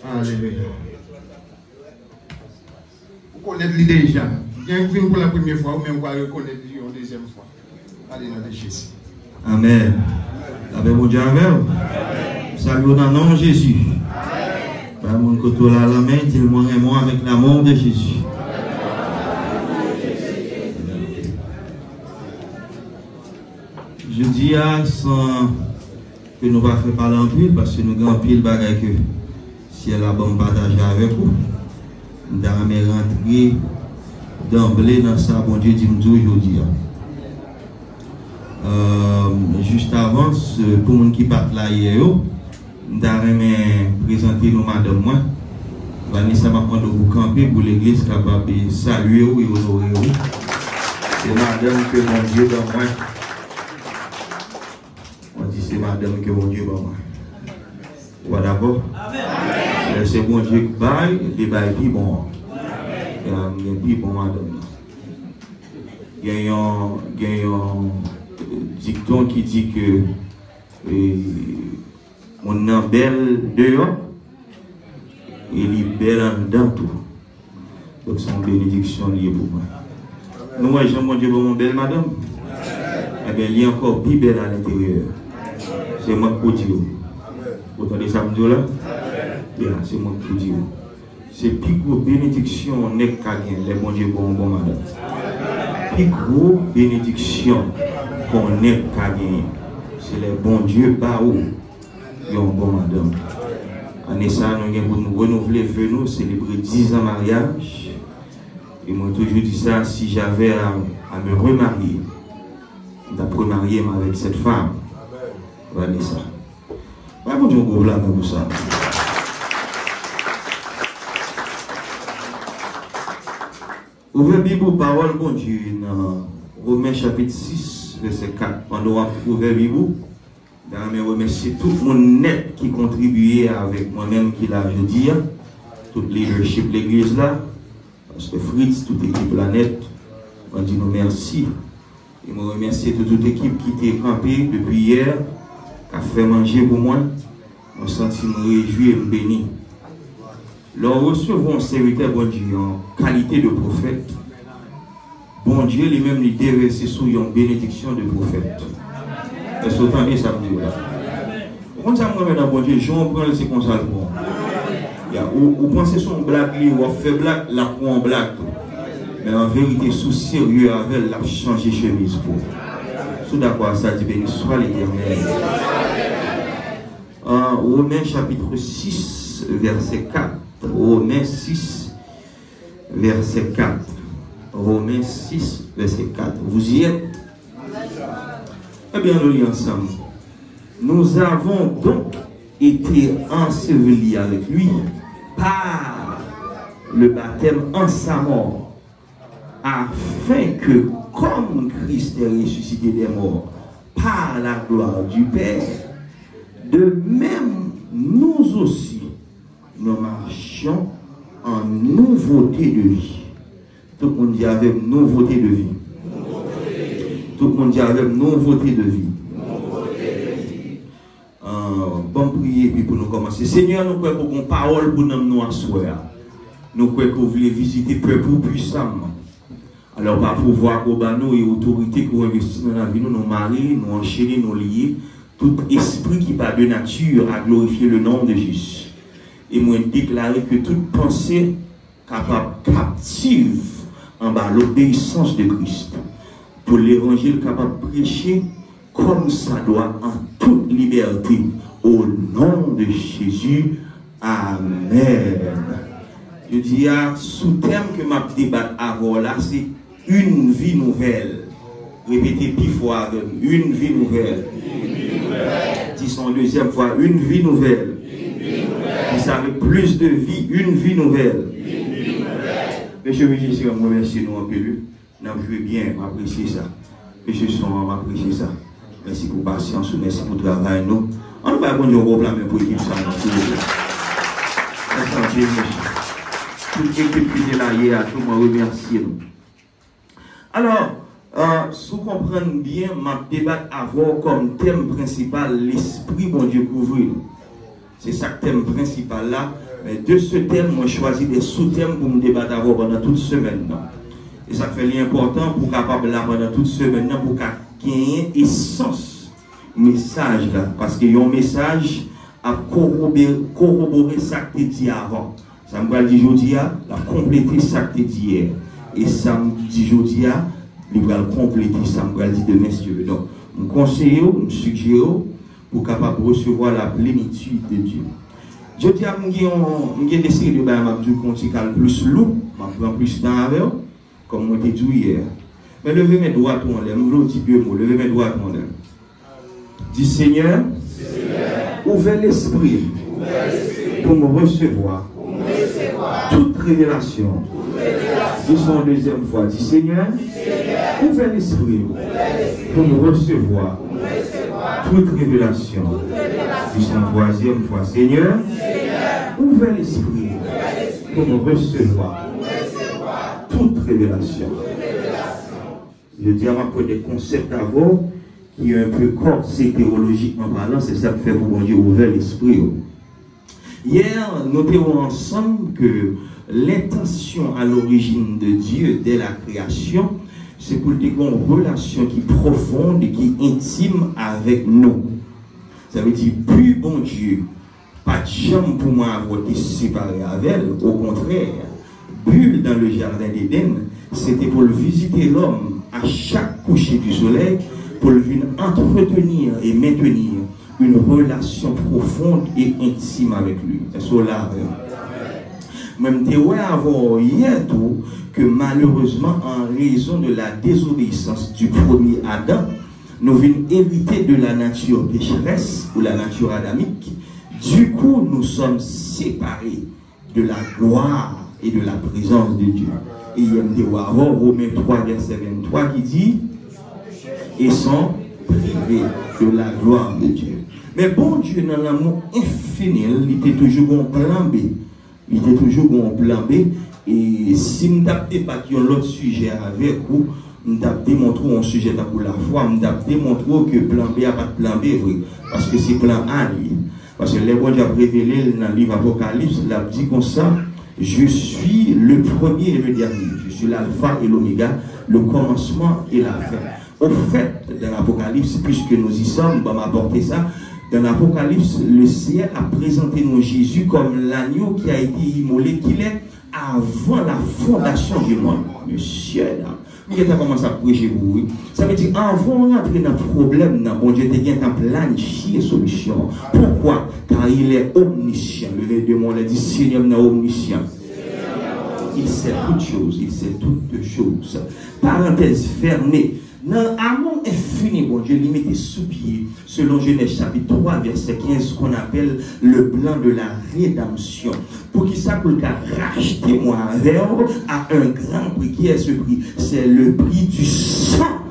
Alléluia. Vous connaissez déjà. Bien que pour la première fois, ou même vous reconnaître une deuxième fois. Allez dans le Jésus. Amen. Avec mon Dieu avec vous. Salut dans le nom de Jésus. Par mon côté là, la main, il m'en moi avec l'amour de Jésus. Je dis à sans que nous ne pas faire parler en pile, parce que nous avons pile bagaille que si elle a bon partager avec vous, nous allons rentrer d'emblée dans ça, bon Dieu dit aujourd'hui. Juste avant, pour les gens qui partent là hier, nous allons présenter nos madame moi. Vanessa m'a demandé de vous camper pour l'église capable de saluer et honorer. C'est madame que mon Dieu dans moi. On dit c'est madame que mon Dieu dans moi. Voilà d'accord? C'est bon Dieu qui baille, les baille puis bon. Et puis bon madame. Il y a un dicton qui dit que on est belle dehors et il est belle en dedans tout. Donc c'est une bénédiction liée pour moi. Nous, moi, j'aime Dieu pour mon belle madame. Eh bien, il y a encore plus belle à l'intérieur. C'est moi qui dis. Vous entendez ça, me là? C'est moi qui dis. C'est plus grosse bénédiction n'est qu'à gagner, les bons dieux pour un bon madame. Plus grosse bénédiction qu'on n'est qu'à gagner, c'est les bons dieux par où il y a un bon madame. En ça, nous avons renouvelé nous célébrer 10 ans de mariage. Et moi, toujours dit ça, si j'avais à me remarier, d'après marier avec cette femme, voilà ça. Pas bon Dieu, on là pour ça. Ouvrez la Bible, parole, bon Dieu, dans Romains chapitre 6, verset 4. Pendant qu'on ouvre la Bible, je remercie tout le monde net qui contribuait avec moi-même, qui l'a dit, tout le leadership de l'église là, Pasteur Fritz, toute l'équipe planète. On dit nous merci. Et je remercie toute l'équipe qui était campée depuis hier, qui a fait manger pour moi. Je me sens me réjouir et me bénir. Nous recevons un serviteur, bon Dieu, en qualité de prophète. Bon Dieu, lui-même, lui déverser sous une bénédiction de prophète. Est-ce que vous entendez ça me dit là? Quand ça me remet dans bon Dieu, j'en prends le comme ça. Vous pensez son blague, ou fait blague, la pour en blague. Mais en vérité, sous sérieux avec la changer chemise pour. Sous d'accord, ça dit béni soit l'Éternel. Romains chapitre 6, verset 4. Romains 6, verset 4. Romains 6, verset 4. Vous y êtes? Eh bien, nous lisons ensemble. Nous avons donc été ensevelis avec lui par le baptême en sa mort, afin que, comme Christ est ressuscité des morts par la gloire du Père, de même nous aussi, nous marchions en nouveauté de vie. Tout le monde dit avec nouveauté de vie. Tout le monde dit avec nouveauté de vie. Bon prier puis pour nous commencer. Seigneur, nous croyons pour une parole pour nous asseoir. Nous croyons que vous voulez visiter le peuple puissamment. Alors, par pouvoir, nous et autorité que vous investissez dans la vie, nous marier, nous enchaîner, nous lier, tout esprit qui pas de nature à glorifier le nom de Jésus. Et moi, déclarer que toute pensée capable captive en bas l'obéissance de Christ. Pour l'évangile capable de prêcher comme ça doit en toute liberté. Au nom de Jésus. Amen. Je dis à sous thème que ma débat avant là, c'est une vie nouvelle. Répétez plus fois avec une vie nouvelle. Disons deuxième fois, une vie nouvelle. Vous savez, plus de vie, une vie nouvelle. Monsieur le ministre, je vous remercie nous un peu. Nous joué bien, m'apprécier ça. Monsieur Son, m'apprécier ça. Merci pour patience, merci pour le travail. Nous, on va bon Dieu au plan pour l'équipe ça. Merci, monsieur. Toute l'équipe qui est là hier, tout le monde remercie nous. Alors, si vous comprenez bien, ma débat avoir comme thème principal l'esprit bon Dieu couvrir. C'est ça le thème principal là. Mais de ce thème, moi, je choisis des sous-thèmes pour me débattre avant pendant toute semaine. Et ça fait l'important pour capable là pendant toute semaine pour gagner essence message là. Parce qu'il y a un message à corroborer ça que tu dit avant. Ça me va dire aujourd'hui, la compléter ça que tu dit hier. Et ça me dit aujourd'hui, il va compléter ça me va dire demain si Dieu veut. Donc, je conseille, je suggère pour capable recevoir la plénitude de Dieu. Je dis à moi, je décidé de faire plus lourd, je prends plus de temps avec eux, comme je l'ai dit hier. Mais levez mes doigts pour l'air, je vous dis deux mots, levez mes doigts pour l'air. Dis Seigneur, ouvrez l'esprit pour me recevoir toute révélation. Dis son deuxième fois, dis Seigneur, ouvrez l'esprit pour me recevoir toute révélation. Dis son troisième fois, Seigneur, ouvrez l'esprit pour me recevoir toute révélation. Je dis à ma des concepts avant qui est un peu corsé théologiquement parlant, c'est ça que fait pour Dieu ouvrir l'esprit. Hier, nous avons ensemble que l'intention à l'origine de Dieu dès la création, c'est pour avoir une relation qui est profonde et qui est intime avec nous. Ça veut dire, plus bon Dieu, pas de jambe pour moi avoir été séparé avec elle, au contraire, bulle dans le jardin d'Éden, c'était pour visiter l'homme à chaque coucher du soleil, pour venir entretenir et maintenir une relation profonde et intime avec lui. C'est cela. Même théorie avant hier tout que malheureusement en raison de la désobéissance du premier Adam, nous venons hériter de la nature pécheresse ou la nature adamique. Du coup, nous sommes séparés de la gloire et de la présence de Dieu. Et il y a une théorie avant Romains 3 verset 23 qui dit et sont privés de la gloire de Dieu. Mais bon Dieu, dans l'amour infini, il était toujours un plan B. Il était toujours un plan B. Et si je n'ai pas l'autre sujet avec vous, je vais démontrer un sujet pour la foi, je vais démontrer que plan B n'a pas de plan B, vrai. Parce que c'est plan A. Parce que les bon Dieu a révélé dans le livre Apocalypse, il a dit comme ça, je suis le premier et le dernier. Je suis l'alpha et l'oméga, le commencement et la fin. Au fait, dans l'Apocalypse, puisque nous y sommes, on va m'apporter ça. Dans l'Apocalypse, le ciel a présenté nous Jésus comme l'agneau qui a été immolé, qu'il est avant la fondation du monde. Monsieur, là, il a commencé à prêcher pour vous. Ça veut dire, avant d'entrer dans le problème, bon Dieu a planifié solution. Pourquoi? Car il est omniscient. Le démon a dit, Seigneur est omniscient. Il sait toutes choses, il sait toutes choses. Parenthèse fermée. Dans l'amour infini, bon Dieu, limité sous pied, selon Genèse chapitre 3, verset 15, qu'on appelle le plan de la rédemption. Pour qui ça, pour racheter moi avec à un grand prix. Qui est ce prix? C'est le prix du sang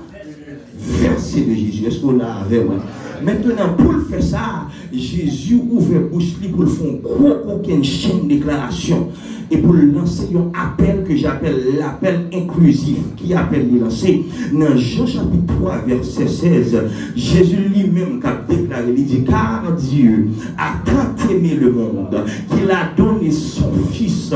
versé de Jésus. Est-ce qu'on l'a avec moi? Maintenant, pour le faire ça, Jésus ouvre bouche pour le faire aucune chaîne de déclaration. Et pour lancer un appel que j'appelle l'appel inclusif. Qui appelle le lancer? Dans Jean chapitre 3, verset 16, Jésus lui-même a déclaré, il dit, car Dieu a tant aimé le monde qu'il a donné son Fils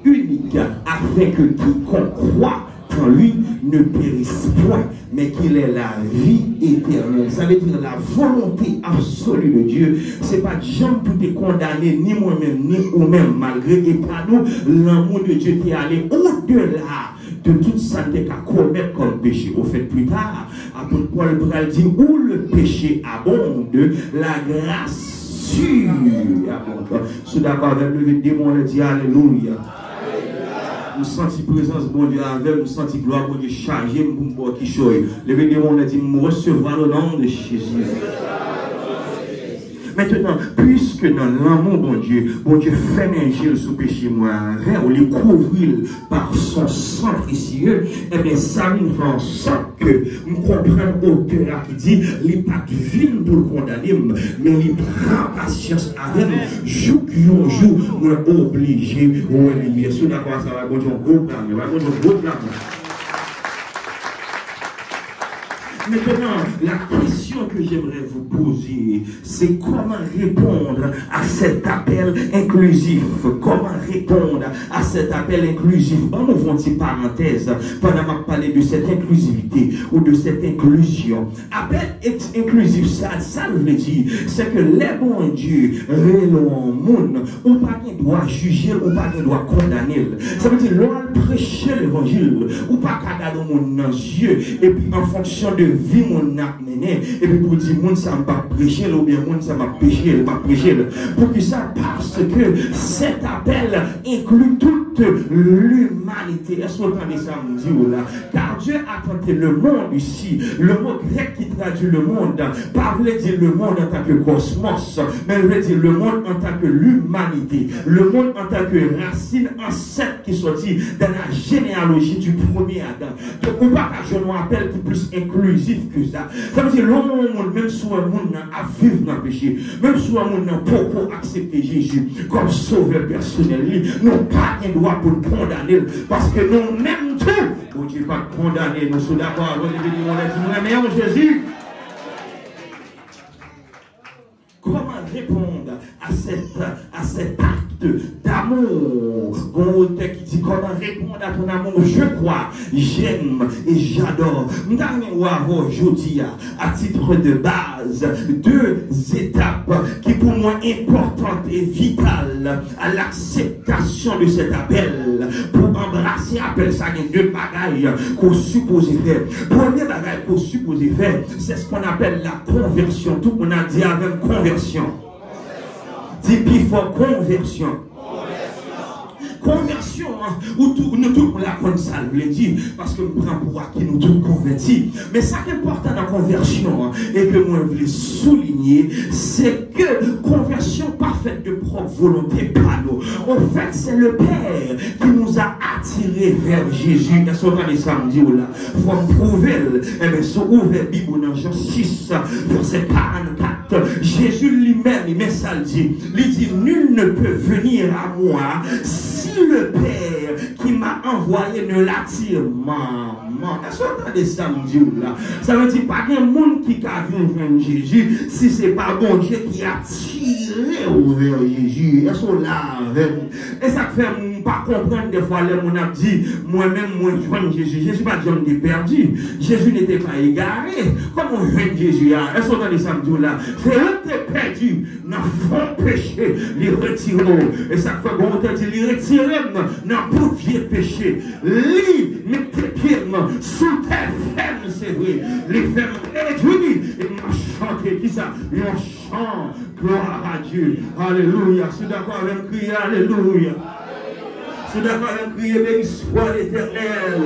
unique afin que quiconque croit en lui ne périsse point, mais qu'il ait la vie éternelle. Ça veut dire la volonté absolue de Dieu. C'est pas Jean pour te condamner, ni moi-même, ni ou-même, malgré et pas nous, l'amour de Dieu qui est allé au-delà de tout ça qu'à commettre comme péché. Au fait, plus tard, apôtre Paul Bral dit où le péché abonde, la grâce surabonde. Je d'accord avec le démon, le dit alléluia. Nous senti présence bon Dieu avec, nous senti gloire bon Dieu chargé pour me qui choye. Le démon a dit, nous recevoir le nom de Jésus. Maintenant, puisque dans l'amour, bon Dieu fait un sous péché moi, on les couvrir par son sang précieux, et bien ça nous fait en sorte que nous comprenons l'auteur qui dit, il n'est pas divin pour le condamner, mais il prend patience avec nous, jour nous sommes obligés, ou bien sûr, d'accord, ça va, bon Dieu, gros plan, Maintenant, la question que j'aimerais vous poser, c'est comment répondre à cet appel inclusif. Comment répondre à cet appel inclusif. On ouvre une petite parenthèse pendant que je parle de cette inclusivité ou de cette inclusion. Appel inclusif, ça veut dire, c'est que les bons Dieu, les monde, ou pas qui doit juger, ou pas qui doit condamner. Ça veut dire, l'on prêcher l'évangile, ou pas qu'à garder mon dans les yeux, et puis en fonction de vie, mon a mené, et puis pour dire, mon ça m'a prêché, ou bien mon ça m'a prêché, pour que ça, parce que cet appel inclut toute l'humanité. Est-ce que vous entendez ça me dit là? Car Dieu a tenté le monde ici. Le mot grec qui traduit le monde, pas veut dire le monde en tant que cosmos, mais veut dire le monde en tant que l'humanité. Le monde en tant que racine ancêtre qui sortit dans la généalogie du premier Adam. Donc, on va je nous appelle qui plus inclusif que ça. Ça veut dire l'homme, même si un monde a vivre dans le péché, même si un monde n'a pas accepté Jésus comme sauveur personnel, nous n'avons pas un droit pour nous condamner parce que nous même tout, bon Dieu pas condamner, nous sommes d'accord, nous aimons Jésus. Comment répondre à cet acte d'amour? Bon auteur qui dit comment répondre à ton amour? Je crois, j'aime et j'adore. Aujourd'hui, à titre de base, deux étapes qui pour moi importantes et vitales à l'acceptation de cet appel. Pour embrasser l'appel, ça y a deux bagailles qu'on suppose faire. Premier bagaille qu'on suppose faire, c'est ce qu'on appelle la conversion. Tout le monde a dit avec conversion. Dis puis faut conversion. Conversion, hein, ou tout, nous tout la comme ça, je l'ai dit, parce que nous prenons pour acquis, nous tous convertis. Mais ça qui est important dans la conversion, hein, et que moi je voulais souligner, c'est que conversion parfaite de propre volonté, pas nous. En fait, c'est le Père qui nous a attirés vers Jésus. Est-ce qu'on a des samedis là? Il faut me prouver, eh bien, si on ouvre la Bible dans Jean 6, verset 44, Jésus lui-même, il met ça, il dit, nul ne peut venir à moi si le Père qui m'a envoyé ne l'attire. Maman, est-ce que vous entendez ça me dit là? Ça veut dire pas qu'il y a un monde qui a vu Jésus si ce n'est pas bon Dieu qui a tiré vers Jésus. Est-ce que là, et ça fait pas comprendre des fois les gens ont dit moi-même moi je Jésus. Jésus pas Dieu m'était perdu. Jésus n'était pas égaré. Comment on veut Jésus? Est-ce que vous entendez ça me dit là? C'est eux qui sont perdus dans le fond péché, les retirons. Et ça fait bon on dit les retirer dans le vieux péché. Lui, mettez pieds sous terre ferme, c'est vrai. Les fermes réduits. Et on chante qui ça? On chante gloire à Dieu. Alléluia. C'est d'accord avec crier alléluia. C'est d'accord avec crier béni soit l'Éternel.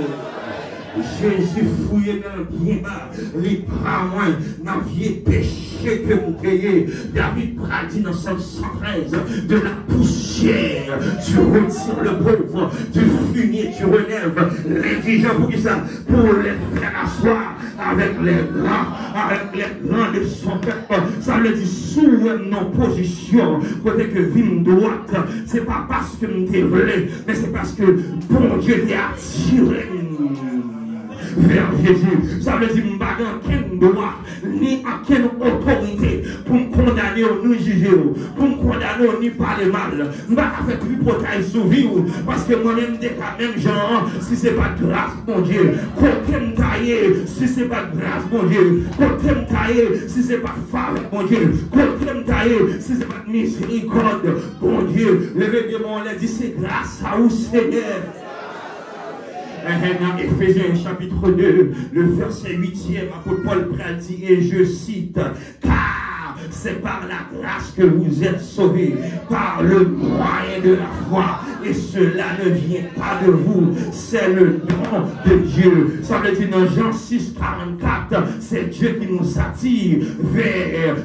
Jésus fouillé dans le bien bas, il prend moi dans le vieux péché que vous créez. David dit dans Psaume 113, de la poussière, tu retires le pauvre, du fumier, tu relèves l'indigent pour qui ça? Pour les faire asseoir avec les grands de son peuple. Ça veut dire sous nos positions, côté que vie droite, c'est pas parce que nous t'es volé, mais c'est parce que bon Dieu t'a attiré vers Jésus. Ça veut dire que je n'ai aucun droit ni aucune autorité pour me condamner ou nous juger, pour me condamner ou ni parler mal. Je ne vais pas faire plus portail sur vie parce que moi-même, des cas même genre, si ce n'est pas de grâce, mon Dieu, côté me tailler, si ce n'est pas de grâce, mon Dieu, côté me tailler, si ce n'est pas de faveur, mon Dieu, côté me tailler, si ce n'est pas de miséricorde, mon Dieu, le règlement, on l'a dit, c'est grâce à vous, Seigneur. Dans Éphésiens chapitre 2, le verset 8e, apôtre Paul dit, et je cite, car c'est par la grâce que vous êtes sauvés, par le moyen de la foi, et cela ne vient pas de vous, c'est le don de Dieu. Ça veut dire dans Jean 6, 44, c'est Dieu qui nous attire vers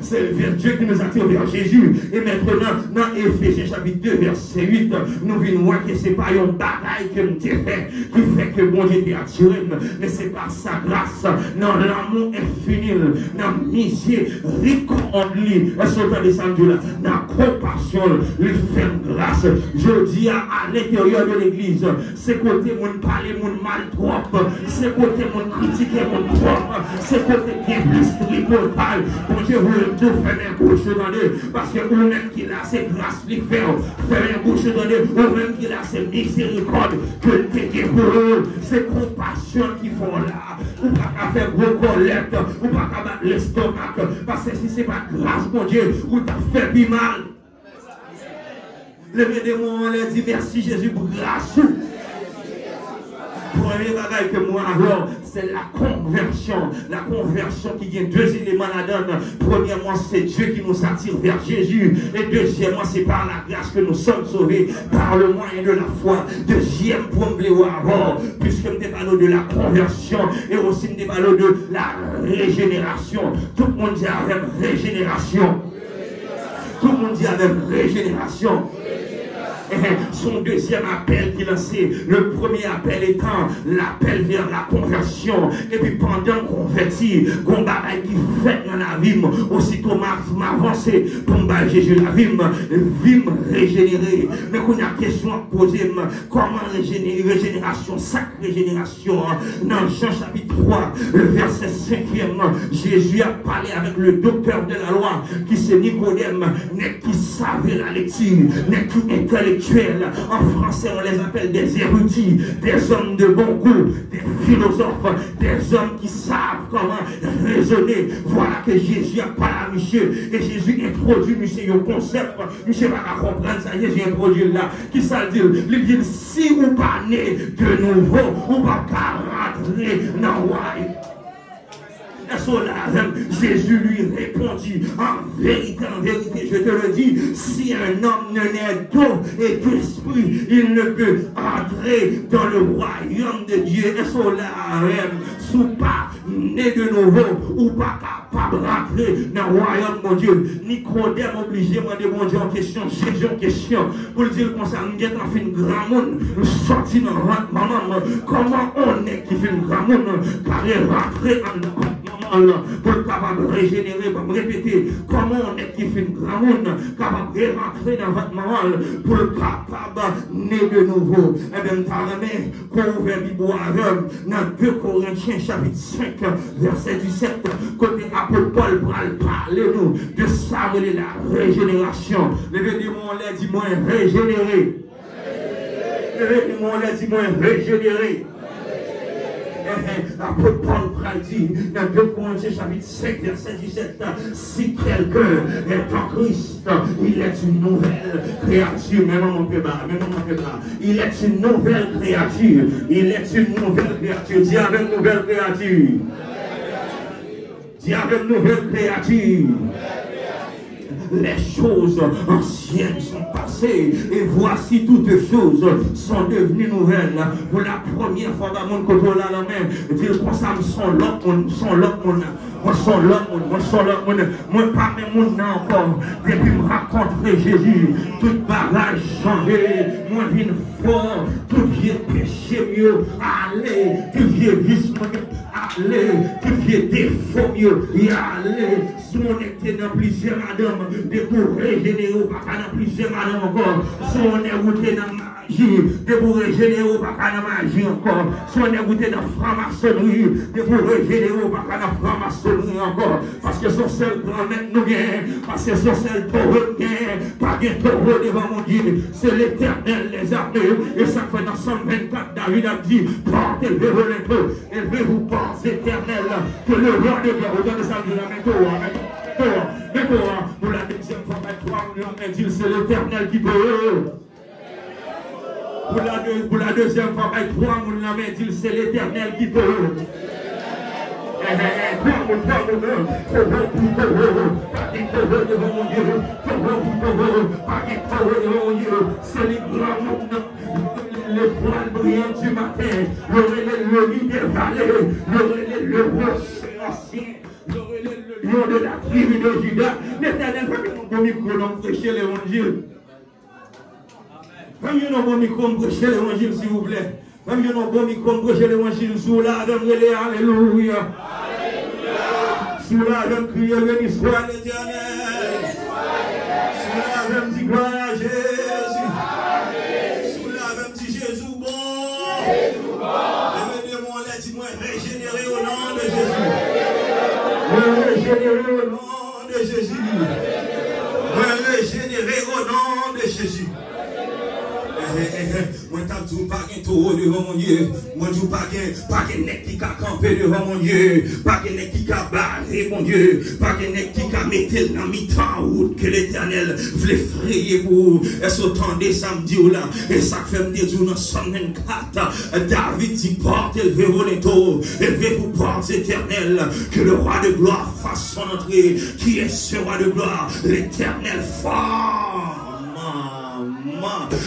Dieu qui nous attire vers Jésus. Et maintenant, dans Éphésiens chapitre 2, verset 8, nous venons voir que ce n'est pas une bataille que nous avons fait, qui fait que bon Dieu t'est attiré, mais c'est par sa grâce, dans l'amour infini, dans la miséricorde lui, est-ce que de samedi là, dans compassion, il fait grâce. Je dis à l'intérieur de l'église, c'est côté mon parler, mon mal trop, c'est côté mon critiquer, mon trop, c'est côté qui est plus tripotal. Bon Dieu, vous tout faire un bouche dans deux, parce que vous-même qui là, c'est grâce lui faire un bouche dans deux, vous-même qui là, c'est miséricorde que t'es pour eux, c'est compassion qu'ils font là. Ou pas faire gros collecte, ou pas battre l'estomac, parce que si c'est pas grâce, mon Dieu, ou t'as fait du mal. Levez des mots, on leur dit merci Jésus pour grâce. Premier bagage que moi alors, c'est la conversion. La conversion qui vient deux éléments là-dedans. Premièrement, c'est Dieu qui nous attire vers Jésus. Et deuxièmement, c'est par la grâce que nous sommes sauvés, par le moyen de la foi. Deuxième point de alors, puisque nous parlons de la conversion et aussi nous parlons de la régénération. Tout le monde dit avec régénération. Tout le monde dit avec régénération. Son deuxième appel qu'il lancé, le premier appel étant l'appel vers la conversion. Et puis pendant qu'on convertit, qu'on bagaille qui fait dans la vie, aussitôt m'avancer pour me Jésus la vie régénérée. Mais qu'on a question à poser, comment régénérer, régénération, sacrée régénération. Dans Jean chapitre 3, le verset 5e, Jésus a parlé avec le docteur de la loi, qui c'est Nicodème, qui savait la lecture, qui intellectuel. En français, on les appelle des érudits, des hommes de bon goût, des philosophes, des hommes qui savent comment raisonner. Voilà que Jésus a parlé à monsieur. Et Jésus introduit monsieur au concept. Monsieur va comprendre ça. Jésus introduit là. Qui ça dit? Il dit si vous pas né de nouveau, vous pas rentrer dans le royaume. Jésus lui répondit, en vérité, je te le dis, si un homme ne naît d'eau et d'esprit, il ne peut entrer dans le royaume de Dieu. Et cela, sous pas né de nouveau, ou pas capable d'entrer dans le royaume de Dieu. Nicodème obligé de demander en question, Jésus en question, pour dire comme ça, nous avons fait une grand monde, nous sortis dans notre maman, comment on est qui fait une grand monde, car rentrer en pour être capable de régénérer, pour me répéter comment on est qui fait une grand monde, capable de rentrer dans votre maman, pour être capable de naître de nouveau. Et bien, par qu'on ouvre Bible dans 2 Corinthiens chapitre 5, verset 17, côté apôtre Paul pour parler nous de ça, de la régénération. Levez-moi, on l'a dit, moi, régénéré. Levez-moi, on l'a dit, moi, régénéré. L'apôtre Paul dit dans 2 Corinthiens chapitre 5 verset 17, si quelqu'un est en Christ, il est une nouvelle créature. Il est une nouvelle créature. Il est une nouvelle créature. Dis avec nouvelle créature. Dis avec nouvelle créature. Les choses anciennes sont passées et voici toutes choses sont devenues nouvelles. Pour la première fois dans mon côté là la main, dire comme ça, moi pas même mon encore. Depuis me rencontrer Jésus, tout bagage changé, moi vine fort, tout vieux péché mieux, allez, tout vieux vice allez, tout vieux défaut mieux, y allez, si on était dans plusieurs madames, de pour régénérer ou pas dans plusieurs madames encore, si on est goûté dans magie, de pour régénérer ou pas dans magie encore, si on est goûté dans franc-maçonnerie, de pour régénérer ou pas dans franc-maçonnerie encore, parce que son seul grand maître nous vient, parce que son seul taureau vient, pas de taureau devant mon Dieu, c'est l'Éternel les armées, et ça fait dans 124, David a dit, portez le peu, élevez-vous, portes éternel, que le roi de guerre, autant de ça, de la météo, pour la deuxième fois, c'est l'Éternel qui peut. Pour la deuxième fois, c'est l'Éternel qui peut. C'est les grands le poil brillant du matin, le lit des vallées, le rocher ancien, le lion de la tribu de Judas. L'Éternel va nous bon micro l'homme prêcher l'évangile. Même nous bon micro prêcher l'évangile s'il vous plaît. Même nous bon micro prêcher l'évangile sous la dame alléluia. Sous la dame crier béni soit l'Éternel. régénéré au nom de Jésus. Régénéré au nom de Jésus. Moi, t'as dit pas qu'un taureau devant mon Dieu. Moi, je pas qu'un nec qui a campé devant mon Dieu. Pas qu'un nec qui a barré mon Dieu. Pas qu'un nec qui a mis dans mi-temps route que l'Éternel voulait frayer pour vous. Est-ce autant des samedis là? Et ça fait me dire dans Somme 24. David dit porte, élevez-vous les taux. Élevez-vous portes éternelles. Que le roi de gloire fasse son entrée. Qui est ce roi de gloire? L'Éternel fort.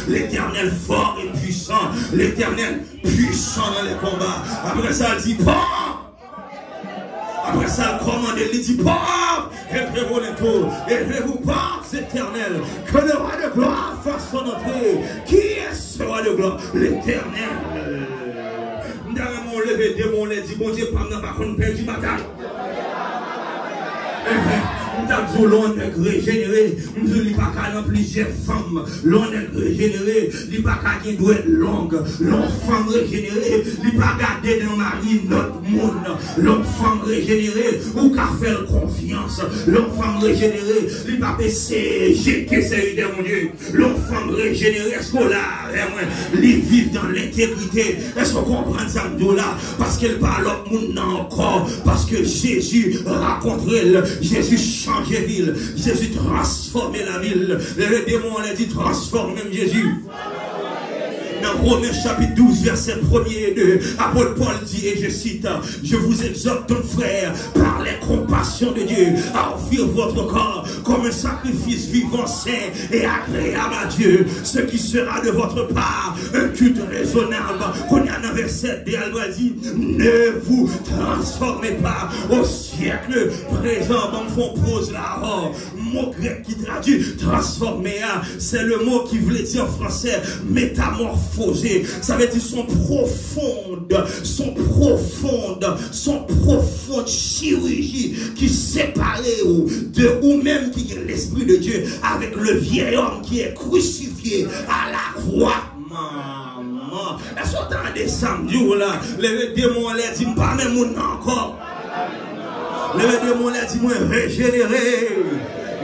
L'Éternel fort et puissant. L'Éternel puissant dans les combats. Après ça, il dit pas. Après ça, il commande, il dit pas. Élevez-vous les tours. Élevez-vous pas, éternel. Que le roi de gloire fasse son entrée. Qui est ce roi de gloire? L'Éternel. Dans mon levé, démon, les dit, bon Dieu, pas contre perdu bataille. L'on est régénéré, nous ne pas qu'à plusieurs femmes. L'on est régénéré, il pas qu'à doit être longue. L'on femme régénérée, il pas garder dans mari notre monde. L'on femme régénérée, ou qu'à faire confiance. L'on femme régénérée, il pas baisser, jeter ses idées, mon Dieu. L'on femme régénérée, est-ce qu'on l'a, il vit dans l'intégrité. Est-ce qu'on comprend ça, là? Parce qu'elle parle au monde encore. Parce que Jésus raconte elle, Jésus change ville, Jésus transformait la ville. Le démon a dit transforme même Jésus. Dans Romains chapitre 12, verset 1er et 2, apôtre Paul dit, et je cite, je vous exhorte, donc frères, par les compassions de Dieu, à offrir votre corps comme un sacrifice vivant, saint et agréable à Dieu, ce qui sera de votre part un culte raisonnable. Qu'on y a dans verset 2, elle dit, ne vous transformez pas au siècle présent. Donc, on pose là, mot grec qui traduit transformer, c'est le mot qui voulait dire en français métamorphose. Ça veut dire son profonde chirurgie qui séparait de ou même qui est l'Esprit de Dieu avec le vieil homme qui est crucifié à la croix. Maman, est-ce qu'on a des samedis là? Les démons les disent pas même encore. Les démons les disent moi régénéré.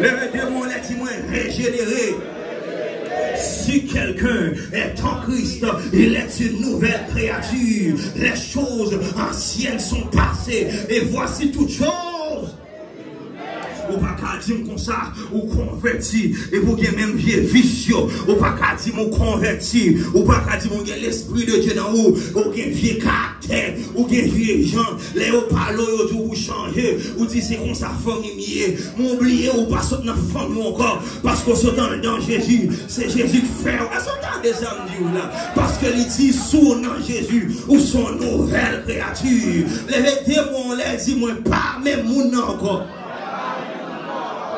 Les démons les disent moi régénéré. Si quelqu'un est en Christ, il est une nouvelle créature. Les choses anciennes sont passées et voici toutes choses. Ou pas qu'à dire comme ça, ou converti, et vous avez même vieux vicieux, ou pas qu'à dire mon converti, ou pas qu'à dire mon l'esprit de Dieu dans vous, ou avez vieux caractère, ou avez vieux gens, les ou parlent, ou vous changez, ou dites c'est comme ça, famille, m'oubliez ou pas sauter dans la famille encore, parce qu'on saute dans Jésus, c'est Jésus qui fait, à son temps des âmes là, parce que il dit sous dans Jésus, ou son nouvelle créature, les démons, les dit, moi, pas même mon encore.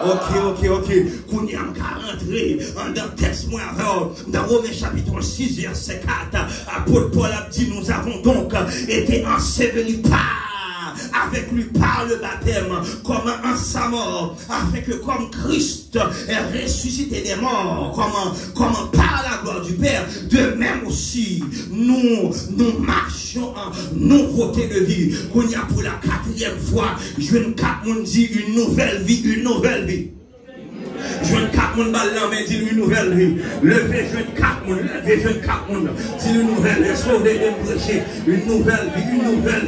Ok. Qu'on y a rentré dans le texte, moi, dans Romains chapitre 6, verset 4, apôtre Paul a dit, nous avons donc été ensevelis avec lui par le baptême, comme en sa mort, afin que comme Christ est ressuscité des morts, comme par la gloire du Père, de même aussi, nous marchons en nouveauté de vie. Qu'on y a pour la 4e fois, je ne dit une nouvelle vie. Je veux 4 moun bal là, mais dis-lui une nouvelle vie. Levez, je veux 4 moun, dis-lui une nouvelle vie. Sauvez et prêcher une nouvelle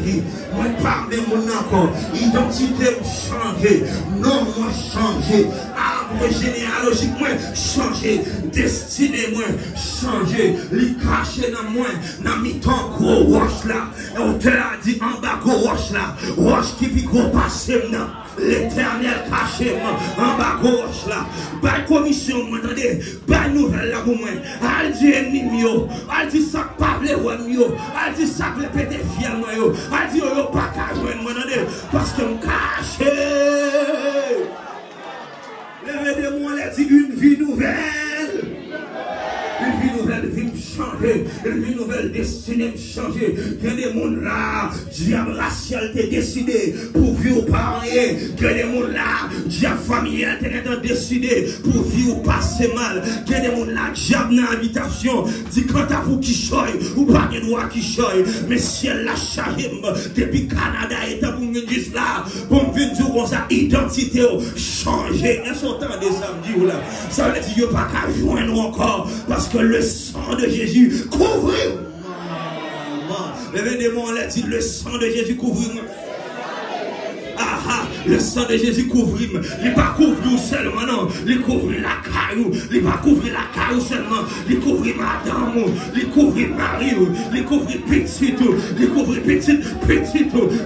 vie. Moi, parle de mon encore. Identité changée. Non, moi changé. Arbre généalogique, moi changé. Destinée, moi changé. Li caché dans moi, dans mi-temps, gros roche là. Et on te l'a dit en bas, gros roche là. Roche qui puis gros passé maintenant. L'Éternel caché en bas gauche là. Bas commission, moi, attendez, bas nouvelle là pour moi. Al dit ennemi yo, al dit ça pas vle wan yo, al dit ça vle péter fiel moi yo, al dit yo pas qu'à joindre moi, attendez, parce que me caché. Levez de moi, les dit une vie nouvelle, vie changer. Une vie nouvelle destinée changer. Il y a des gens là, diable racial t'es décidé pour vivre par rien. Il y a des gens là, diable familial t'es décidé pour vivre passer mal. Il y a des gens là, diable dans l'habitation. Dit quand t'as pour qui choye, ou pas de droit qui choye. Mais si elle l'a chargé, depuis Canada et t'as pour me dire là, pour me venir dire ça, identité changer. Et son temps de samedi là, ça veut dire qu'il n'y a pas qu'à joindre encore, parce que le sang de Jésus couvre. Levez des mots, on l'a dit, le sang de Jésus couvre. Le sang de Jésus couvre. Il ne pas couvrir seulement, non. Il couvre la caillou. Il ne pas couvrir la caillou seulement. Il couvre madame. Il couvre mari. Il couvre petit. Il couvre petit.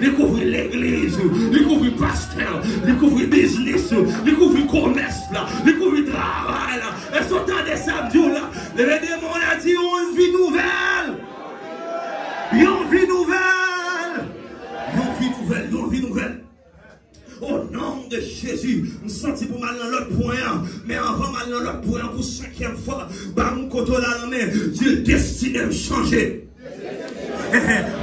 Il couvre l'église. Il couvre pasteur. Il couvre business. Il couvre commerce. Il couvre travail. Et son temps de samedi là. Les démons ont dit une vie nouvelle. Une vie nouvelle. Une vie nouvelle. Au nom de Jésus, je me sens pour mal dans l'autre point, mais avant mal dans l'autre point, pour 5e fois, bah mon côté là, mais Dieu destiné à changer.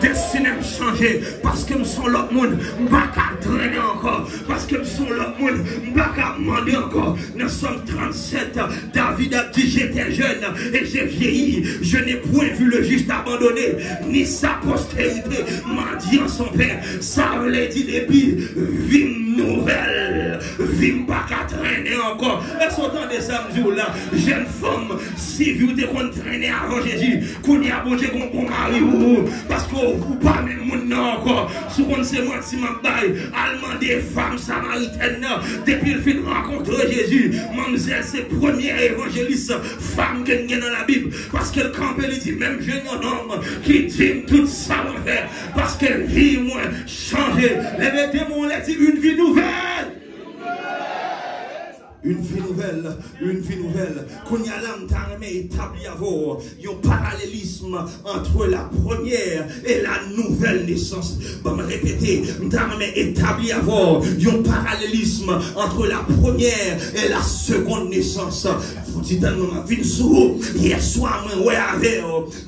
Destiné à changer parce que nous sommes l'autre monde, nous ne pouvons pas traîner encore, parce que nous sommes l'autre monde, nous ne pouvons pas demander encore. Nous sommes 37, David a dit j'étais jeune et j'ai vieilli, je n'ai point vu le juste abandonné, ni sa postérité mendiant son père. Ça veut dire depuis vie nouvelle, vie pas qu'à traîner encore. Est-ce qu'on de samedi là, jeune femme, si vous êtes traîner avant Jésus, qu'on y a bon Dieu qu'on mari ou parce que vous pas même mon encore. Souvent c'est moi qui m'a bail, allemand des femmes samaritaines depuis le fin de rencontrer Jésus. Mademoiselle c'est première évangéliste femme qui est dans la Bible parce qu'elle campe elle dit même jeune homme qui dit tout ça en fait parce que vie moins changé. Les démons les dit une vie nouvelle. Une vie nouvelle, une vie nouvelle. Qu'on y a l'âme établi à vous, il y a un parallélisme entre la première et la nouvelle naissance. Bon, me répéter, établi à vous, il y a un parallélisme entre la première et la seconde naissance. Vous dites dans ma vie hier soir, moi,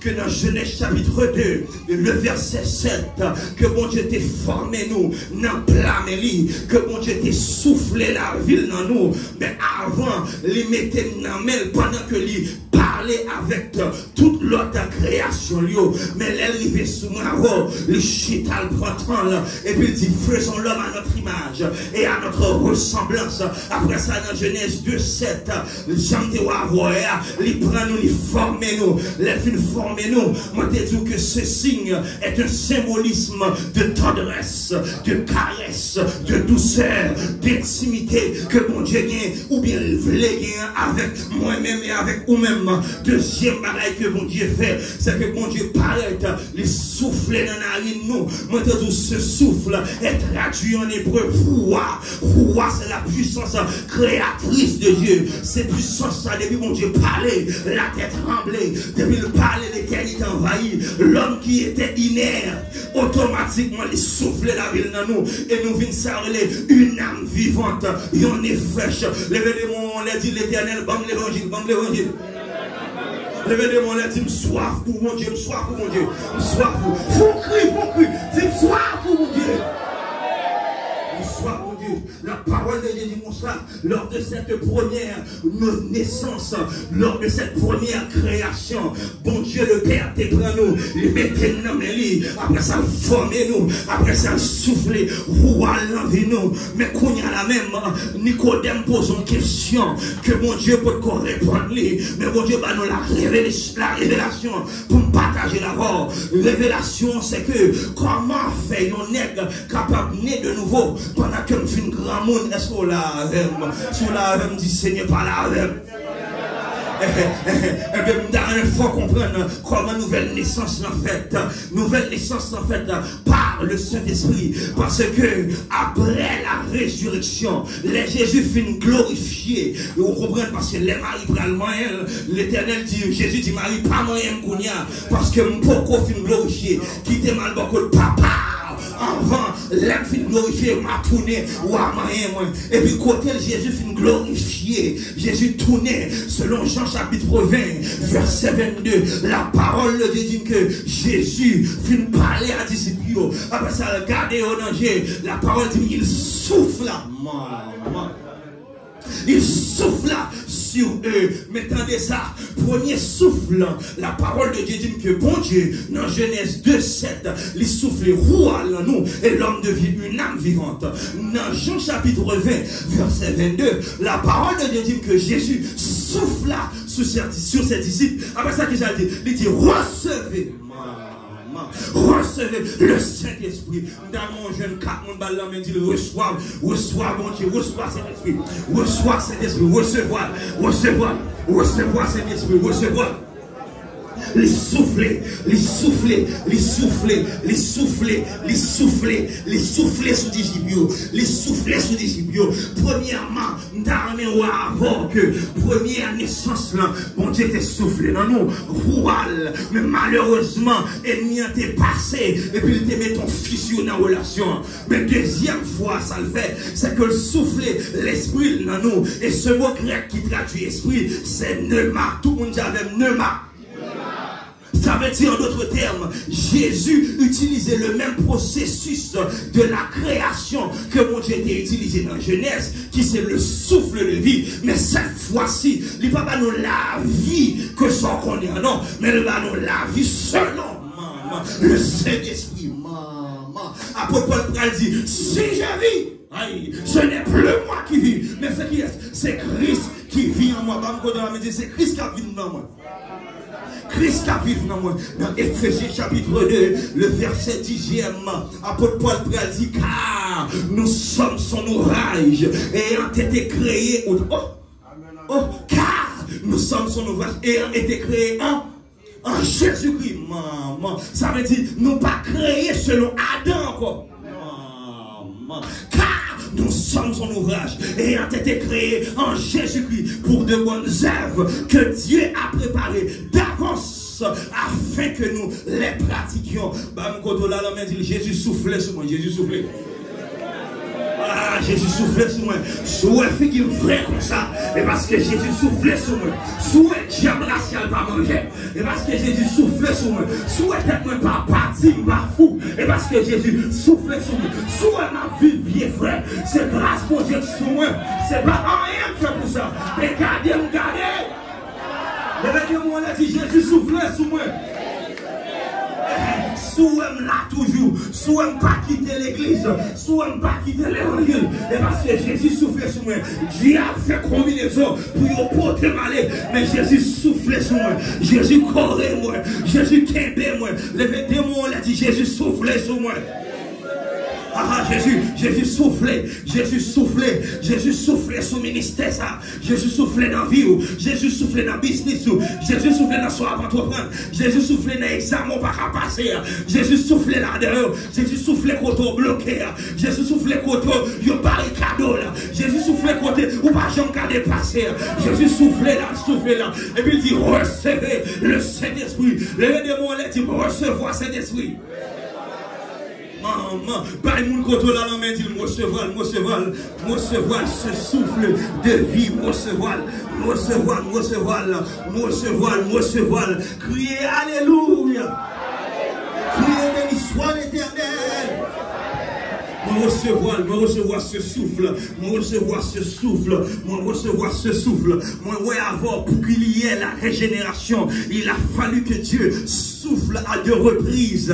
que dans Genèse chapitre 2, le verset 7, que bon Dieu t'ait formé nous, dans plamélie, que bon Dieu t'ait soufflé la ville dans nous. Mais avant, les mettez dans main pendant que lui parlait avec toute l'autre création. Mais l'arrivée sous moi, le chital prend là, et puis il dit faisons l'homme à notre image et à notre ressemblance. Après ça, dans Genèse 2:7, Jean te voir, il prend nous, il forme nous, les filles forment nous. Moi, je dis que ce signe est un symbolisme de tendresse, de caresse, de douceur, d'intimité que mon Dieu gagne ou bien voulait gagner avec moi-même et avec vous-même. Deuxième bagaille que mon Dieu fait, c'est que mon Dieu paraît, les souffles dans la narine nous. Moi, je dis ce souffle est traduit en hébreu Roua. Roua, c'est la puissance créatrice de Dieu. Cette puissance, ça, depuis mon Dieu parlait, la tête tremblait. Depuis le parler, l'éternité envahit. L'homme qui était inerte, automatiquement, il soufflait la ville dans nous. Et nous venons s'arrêter une âme vivante. Et on est fraîche. Levez-les-moi, on l'a dit l'éternel, bam l'évangile, bam l'évangile. Levez-les-moi, on l'a dit, me soif pour mon Dieu, me soif pour mon Dieu, me soif pour. Faut crier, dis me soif pour mon Dieu. Mon Dieu, la parole de Dieu dit mon ça, lors de cette première naissance, lors de cette première création, bon Dieu le Père te prend nous, il mettait dans les lits, après ça formait nous, après ça soufflait, roua l'envie nous, mais qu'on y a la même, Nicodème pose une question, que mon Dieu peut répondre, mais mon Dieu va nous la révélation, pour me partager l'abord. Révélation c'est que, comment faire un nègre capable de naître de nouveau, pendant que je suis un grand monde, est-ce qu'on l'a avec moi? Si on l'a avec moi, dit Seigneur, pas là avec moi. Il faut comprendre comment nouvelle naissance en fait. Nouvelle naissance en fait par le Saint-Esprit. Parce que après la résurrection, les Jésus finit glorifié. Vous comprenez parce que les maris prennent moyen. L'Éternel dit, Jésus dit Marie, pas moyen kounia. Parce que mon poko finit glorifié. Quittez mal beaucoup de papa. avant, l'âme fin glorifier, m'a tourné, ou à moi. Et puis, côté Jésus fin glorifié, Jésus tourné, selon Jean chapitre 20, verset 22, la parole de Dieu dit que Jésus fin parler à disciples. Après ça, regardez au danger, la parole dit qu'il souffle là. Il souffle là sur eux. Mais attendez ça, premier souffle, la parole de Dieu dit que bon Dieu, dans Genèse 2:7, il souffle roi en nous et l'homme devient une âme vivante. Dans Jean chapitre 20, verset 22, la parole de Dieu dit que Jésus souffle là sur ses disciples. Après ça, qu'il dit, il dit recevez. Recevez le Saint-Esprit. Dans mon jeune 4 mon ballon me dit reçois mon Dieu, reçois Saint-Esprit, reçois Saint-Esprit, recevoir Saint-Esprit, recevoir. Les souffler, les souffler, les souffler, les souffler, les souffler, les souffler sous des gibios, les souffler sous des gibios. Premièrement, nous avant que première naissance là, bon Dieu t'est soufflé dans nous, roual, mais malheureusement, ennemi a été passé, et puis il te met ton fils dans la relation. Mais deuxième fois, ça le fait, c'est que le souffler l'esprit dans nous, et ce mot grec qui traduit esprit, c'est pneuma. Tout le monde dit avec pneuma. Ça veut dire en d'autres termes, Jésus utilisait le même processus de la création que mon Dieu a utilisé dans Genèse, qui c'est le souffle de vie. Mais cette fois-ci, il ne va pas nous la vie que sans qu'on est non, mais il va nous la vie selon le Saint-Esprit. Apôtre Paul dit, si je vis, ce n'est plus moi qui vis, mais c'est Christ qui vit en moi. C'est Christ qui vit en moi. Christ a vécu dans moi. Dans Éphésiens chapitre 2, le verset 10e, apôtre Paul dit, car nous sommes son ouvrage ayant été créés. Car nous sommes son ouvrage ayant été créés en Jésus-Christ. Ça veut dire, nous pas créés selon Adam encore. Car nous sommes son ouvrage ayant été créés en Jésus-Christ pour de bonnes œuvres que Dieu a préparées d'avance afin que nous les pratiquions. Jésus soufflait sur moi. Jésus soufflait. Ah, Jésus soufflait sur moi. Souhait figure vrai comme ça. Et parce que Jésus soufflait sur moi. Souhait diable racial pas manger. Et parce que Jésus soufflait sur moi. Souhait être moi pas parti, pas fou. Et parce que Jésus soufflait sur moi. Souhait ma vie bien frère. C'est grâce pour Dieu sur moi. C'est pas rien que pour ça. Regardez. Regardez-moi là, si Jésus soufflait sur moi. Souhait là toujours, souhait pas quitter l'église, souhait pas quitter l'évangile. Et parce que Jésus soufflait sur moi, Dieu a fait combinaison pour porter malé, mais Jésus soufflait sur moi, Jésus courait moi, Jésus québait moi. Les démons là dit Jésus soufflait sur moi. Ah, Jésus soufflait sur le ministère ça. Jésus soufflait dans la vie, Jésus soufflait dans le business, Jésus soufflait dans son entreprise, Jésus soufflait dans l'examen pas qu'à passer, Jésus soufflait là-dedans, Jésus soufflait côté bloqué, Jésus soufflait côté yo barricade là, Jésus soufflait côté ou pas jamais qu'à dépasser, Jésus soufflait là, et puis il dit recevez le Saint-Esprit. Les démons là dit recevoir Saint-Esprit. Maman, pas le monde contre la main dit recevoir ce souffle de vie, recevoir. Criez alléluia. Criez béni soit l'Éternel. Me recevoir ce souffle, moi avant pour qu'il y ait la régénération, il a fallu que Dieu souffle à 2 reprises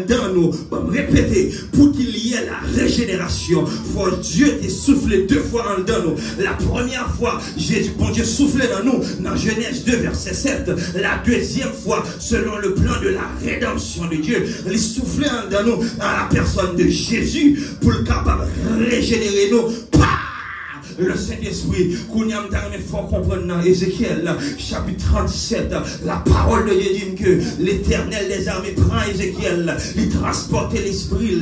dans nous. Répétez, pour qu'il y ait la régénération, faut Dieu te souffler 2 fois dans nous. La première fois, bon Dieu soufflait dans nous, dans Genèse 2 verset 7. La deuxième fois, selon le plan de la rédemption de Dieu, il soufflait dans nous, dans la personne de Jésus, pour le capable de régénérer nous par le Saint-Esprit. Il faut comprendre dans Ézéchiel chapitre 37, la parole de Dieu dit que l'Éternel des armées prend Ézéchiel, il transporte l'Esprit,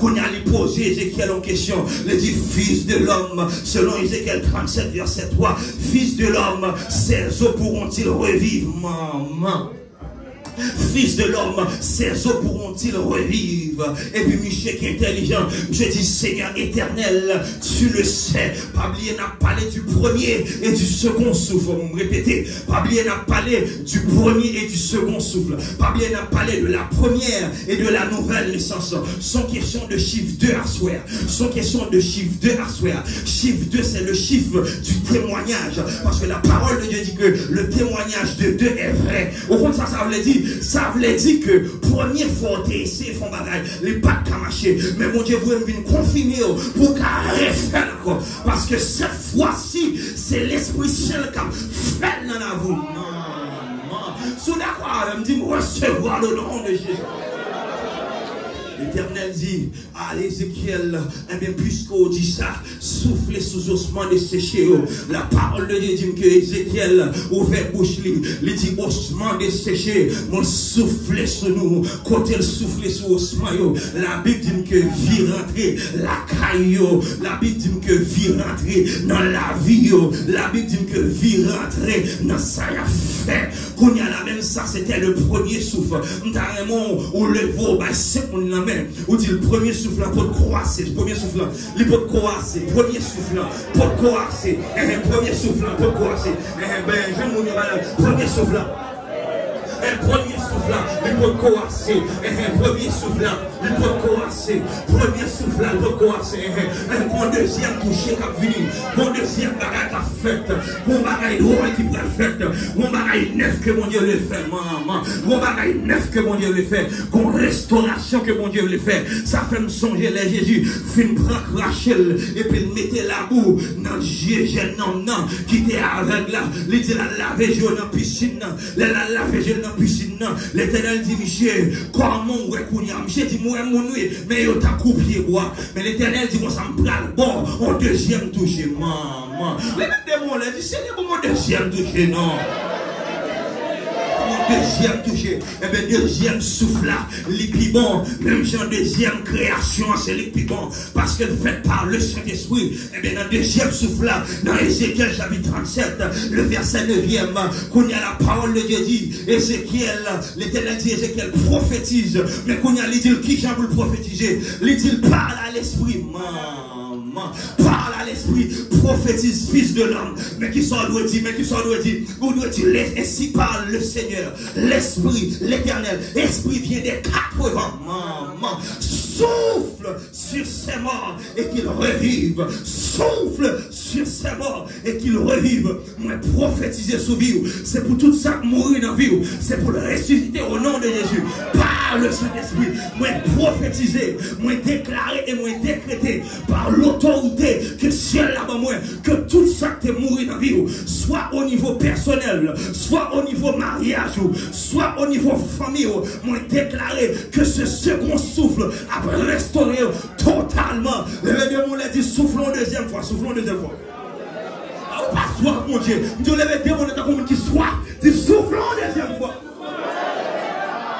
qu'on a posé Ézéchiel en question, il dit fils de l'homme, selon Ézéchiel 37 verset 3, fils de l'homme, ces eaux pourront-ils revivre? Maman. Fils de l'homme, ces eaux pourront-ils revivre? Et puis Michel qui est intelligent, je dis Seigneur éternel, tu le sais. Pablier n'a parlé du premier et du second souffle. Vous me répétez, Pablier n'a parlé du premier et du second souffle. Pablier n'a parlé de la première et de la nouvelle naissance. Sans question de chiffre 2 à soir. Sans question de chiffre 2 à soir. Chiffre 2, c'est le chiffre du témoignage. Parce que la parole de Dieu dit que le témoignage de 2 est vrai. Au fond, ça voulait dire que premier fois, c'est font bagaille, les pas qu'à marcher. Mais mon Dieu, vous venez confirmer pour qu'à refaire encore. Parce que cette fois-ci, c'est l'Esprit Saint qui a fait dans vous. Sous d'accord, elle me dit, recevoir le nom de Jésus. L'Éternel dit à Ézéchiel, eh bien, puisqu'on dit ça, soufflez sous ossements desséchés. La parole de Dieu dit que Ézéchiel ouvert bouche, il dit ossements desséchés, mon soufflez sur nous, côté le soufflez sur ossements. La Bible dit que vie rentrer, la caillou, la Bible dit que vie rentrer dans la vie, la Bible dit que vie rentrer dans ça y a fait. Qu'on y a la même ça, c'était le premier souffle. Carrément, on le voit, c'est mon nom. Ou dit le premier souffle pour croiser, le premier souffle, il peut croiser, premier souffle pour croiser, premier souffle pour croiser, premier souffle. Un premier souffle, il peut coasser. Un premier souffle, il peut coasser. Premier souffle, il peut coasser. Un deuxième touché qui a fini. Mon deuxième bagage qui a fait. Mon bagage drôle qui a fait. Mon bagage neuf que mon Dieu le fait. Maman. Mon bagage neuf que mon Dieu le fait. Mon restauration que mon Dieu le fait. Ça fait me songer les Jésus. Fin prendre Rachel et puis mettez la boue dans Jésus. Non, qui était aveugle là. Il dit la laver dans la piscine. La laver dans la piscine. L'Éternel dit, Michel, comment on est qu'on y a? Michel dit, moi, mais il t'a coupé bois. Mais l'Éternel dit, moi, ça me prend le bon. Au deuxième touché, maman. Les démons, là, dit, c'est mon deuxième touché, non. Deuxième touché, et bien deuxième souffle là, les plus bon, même genre deuxième création, c'est les plus bon, parce que fait par le Saint-Esprit, et bien dans deuxième souffle là, dans Ézéchiel chapitre 37, le verset 9e, qu'on y a la parole de Dieu dit, Ézéchiel, l'Éternel dit Ézéchiel prophétise, mais qu'on y a dit qui j'en veut le prophétiser, il dit parle à l'esprit, parle à l'esprit, prophétise, fils de l'homme, mais qui s'en doit dire, vous doit dire, ainsi parle le Seigneur, l'esprit, l'éternel, esprit vient des 80, souffle sur ses morts et qu'il revive, souffle sur ses morts et qu'il revive, moi prophétiser sur vie, c'est pour tout ça mourir dans la vie, c'est pour le ressusciter au nom de Jésus, par le Saint-Esprit, moi prophétiser, moi déclarer et moi décréter par l'autorité que ciel là-bas moi, que tout ça qui est mourir dans la vie, soit au niveau personnel, soit au niveau mariage, soit au niveau famille, moi déclarer que ce second souffle a restauré totalement. Le démon l'a dit, soufflons deuxième fois, soufflons deuxième fois. Pas soit, mon Dieu, Dieu le démon est comme qui soit, dit soufflons deuxième fois.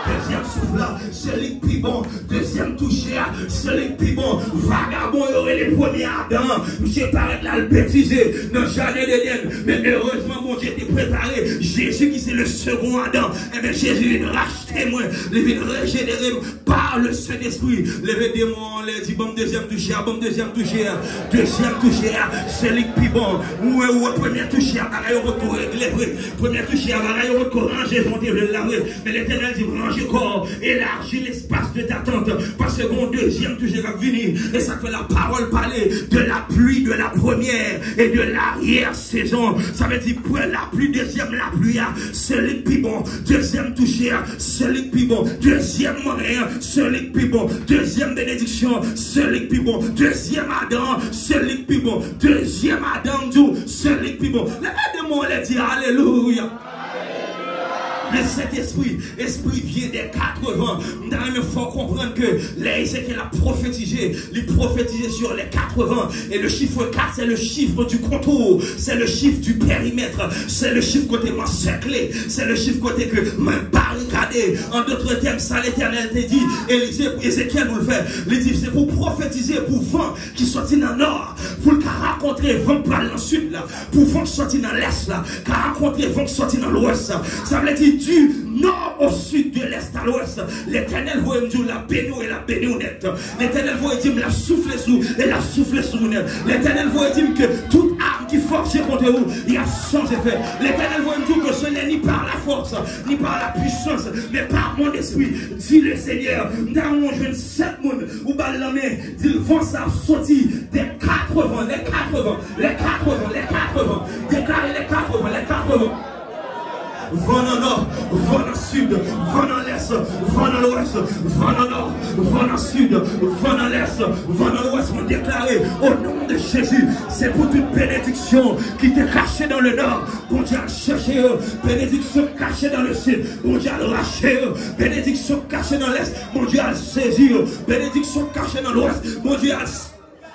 Deuxième souffle, c'est les plus bon. Deuxième touché, c'est les plus bon. Vagabond, il y aurait les premiers Adam. Monsieur paraît là, le bêtiser dans le jardin d'Éden. Mais heureusement, mon Dieu était préparé. Jésus qui c'est le second Adam. Et bien Jésus vient racheter moi. Il vient régénérer par le Saint-Esprit. Les démons, les dit bon deuxième touché, bon deuxième touché. Deuxième touché, c'est les plus bon. Ou premier touché, pareil, on retourne réglé. Premier touché, pareil, on retourne ranger, monter le laver. Mais l'Éternel dit ranger corps, élargir l'espace de d'attente. Parce que mon deuxième touché va venir. Et ça fait la parole parler de la pluie de la première et de l'arrière-saison. Ça veut dire pour la pluie, deuxième la pluie, c'est le plus bon. Deuxième touché, c'est le plus bon. Deuxième moyen, c'est le plus bon. Deuxième bénédiction, c'est le plus bon. Deuxième Adam, c'est le plus bon. Deuxième Adam, c'est le plus bon. Les démons, les dit alléluia. Le Saint-Esprit, esprit vient des 80. Il faut comprendre que l'Ézéchiel a prophétisé, il prophétisé sur les 80. Et le chiffre 4, c'est le chiffre du contour, c'est le chiffre du périmètre, c'est le chiffre côté m'encerclé, c'est le chiffre côté que m'a barricadé. En d'autres termes, ça l'Éternel t'a dit, et Ézéchiel vous le fait. Il dit, c'est pour prophétiser pour vent qui sortit dans le nord, pour le rencontrer vent par le sud là, pour vent qui sortit dans l'est là, qui rencontrer vent qui sortit dans l'ouest. Ça veut dire du nord au sud, de l'est à l'ouest. L'Éternel voit me dire la béni et la béni honnête. L'Éternel voit dire la souffle sous et la souffle sous honnête. L'Éternel voit dire que toute arme qui force contre vous, il a sans effet. L'Éternel voit me dire que ce n'est ni par la force, ni par la puissance, mais par mon esprit, dit le Seigneur. Dans mon jeune 7 monde, ou bas la main, dit le vent ça sorti des 80, les 80, les 80, les 80, déclarez les 80, les 80. Vent dans le nord, vent dans le sud, vent dans l'est, vent dans l'ouest, vent dans le nord, vent dans le sud, vent dans l'est, vent dans l'ouest. Vous déclarez au nom de Jésus, c'est pour toute bénédiction qui était cachée dans le nord. Bon Dieu a cherché, bénédiction cachée dans le sud, bon Dieu a lâché, bénédiction cachée dans l'est, bon Dieu a saisi, bénédiction cachée dans l'ouest, bon Dieu a.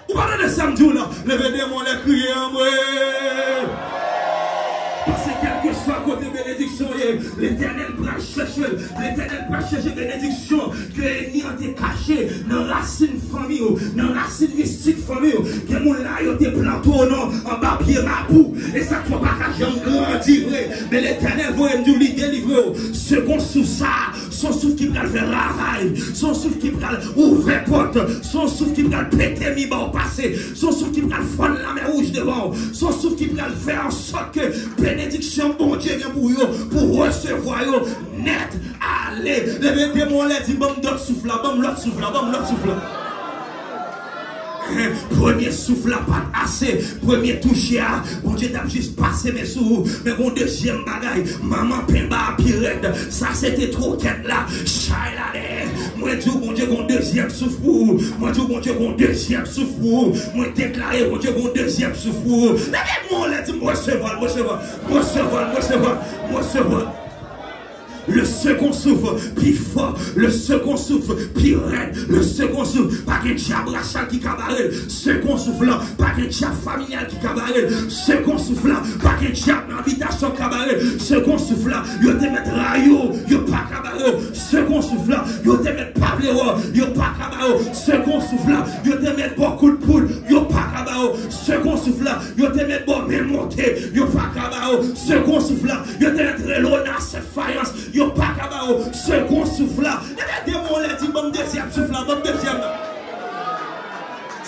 Vous parlez de samedi là, levez-moi les crier en moi. Parce que quel que soit côté bénédiction, l'Éternel va chercher, l'Éternel va chercher bénédiction que l'ennemi a été caché dans la racine famille, dans la racine mystique famille, que mon là il été planté en bas pied ma boue, et ça ne faut pas cacher en grandir, mais l'Éternel va nous délivrer. Second sous ça, son souffle qui va faire ravaille, son souffle qui va ouvrir porte, son souffle qui va péter mi bas au passé, son souffle qui va fondre la mer rouge devant, son souffle qui va faire en sorte que bénédiction, bon Dieu, vient pour eux, pour recevoir eux, net, allez, les démons, les dit, bon, l'autre souffle là, bon, l'autre souffle là, bon, l'autre souffle là. Premier souffle là, pas assez, premier touché à, bon Dieu, t'as juste passé mes sous, mais bon, deuxième bagaille, maman, pemba, pirate, ça c'était trop quête là, chai là, moi, Dieu, bon Dieu, bon deuxième souffle, moi, Dieu, bon Dieu, bon deuxième souffle, moi, déclaré, bon Dieu, bon deuxième souffle, les démons, les dit, moi, recevoir, moi, recevoir, moi, recevoir, moi, recevoir, moi, recevoir. Le second souffle, plus fort. Le second souffle, plus raide. Le second souffle, pas qu'un diable rachal qui cabaret. Second souffle, pas qu'un diable familial qui cabaret. Second souffle, pas qu'un diable habitation cabaret. Second souffle, yo te mettre rayo, yo pas cabaret. Second souffle, yo te mettre pavléro, yo pas cabaret. Second souffle, yo te mettre beaucoup de poule, yo pas cabaret. Second souffle, yo te mettre bon monté, yo pas cabaret. Second souffle, yo te mettre relonasse, faïence. Yo pas cabao, second souffle là. Les démons les dit bon deuxième souffle là, bon deuxième là.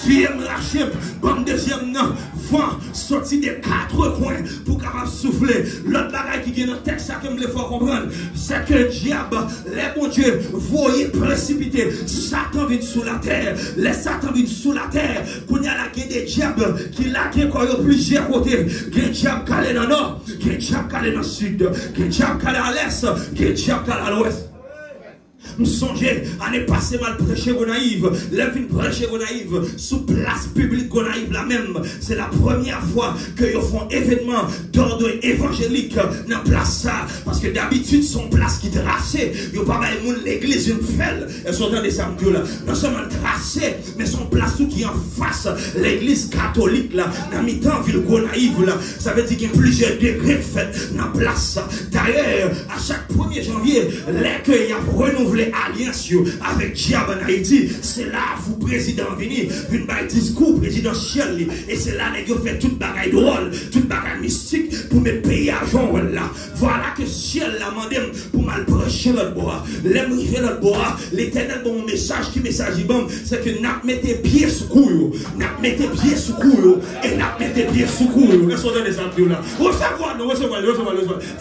Deuxième rachep, bon deuxième là. Vent sorti des 4 coins pour capable souffler. L'autre bagaille qui vient dans le texte, ça que me le faut comprendre, c'est que le diable, les bons dieux, voyez précipiter. Satan vient sous la terre. Les Satan viennent sous la terre. Qu'on y a la guerre des diables qui la guerre quand il y a plusieurs côtés. Qu'il diable calé dans le nord, qu'il diable calé dans le sud, qu'il diable calé à l'est, qu'il diable calé à l'ouest. Nous songeons, année passée mal prêché Gonaïve, les vignes prêché Gonaïve, sous place publique Gonaïve la même. C'est la première fois que ils font événement d'ordre évangélique dans place ça. Parce que d'habitude, son place qui tracée, ils n'ont pas mal l'église une felle. Elles sont dans les samedis là. Non seulement tracée, mais son place tout qui est en face, l'église catholique là, dans mi-temps, ville Gonaïve là. Ça veut dire qu'il y a plusieurs degrés de fête dans place. D'ailleurs, à chaque 1er janvier, l'accueil a renouvelé alliance avec diable en Haïti. C'est là vous président venu une bail discours présidentiel et c'est là que vous fait toute bagaille drôle, toute bagaille mystique pour me payer argent là. Voilà que ciel l'a demandé pour mal prêcher l'autre bois. L'aimer l'autre bois, l'Éternel bon message qui message bon, c'est que n'a mettez pied sous couille, n'a mettez pied sous couille et n'a mettez pied sous couille. Nous sommes dans les amplis là. Recevoir, recevoir.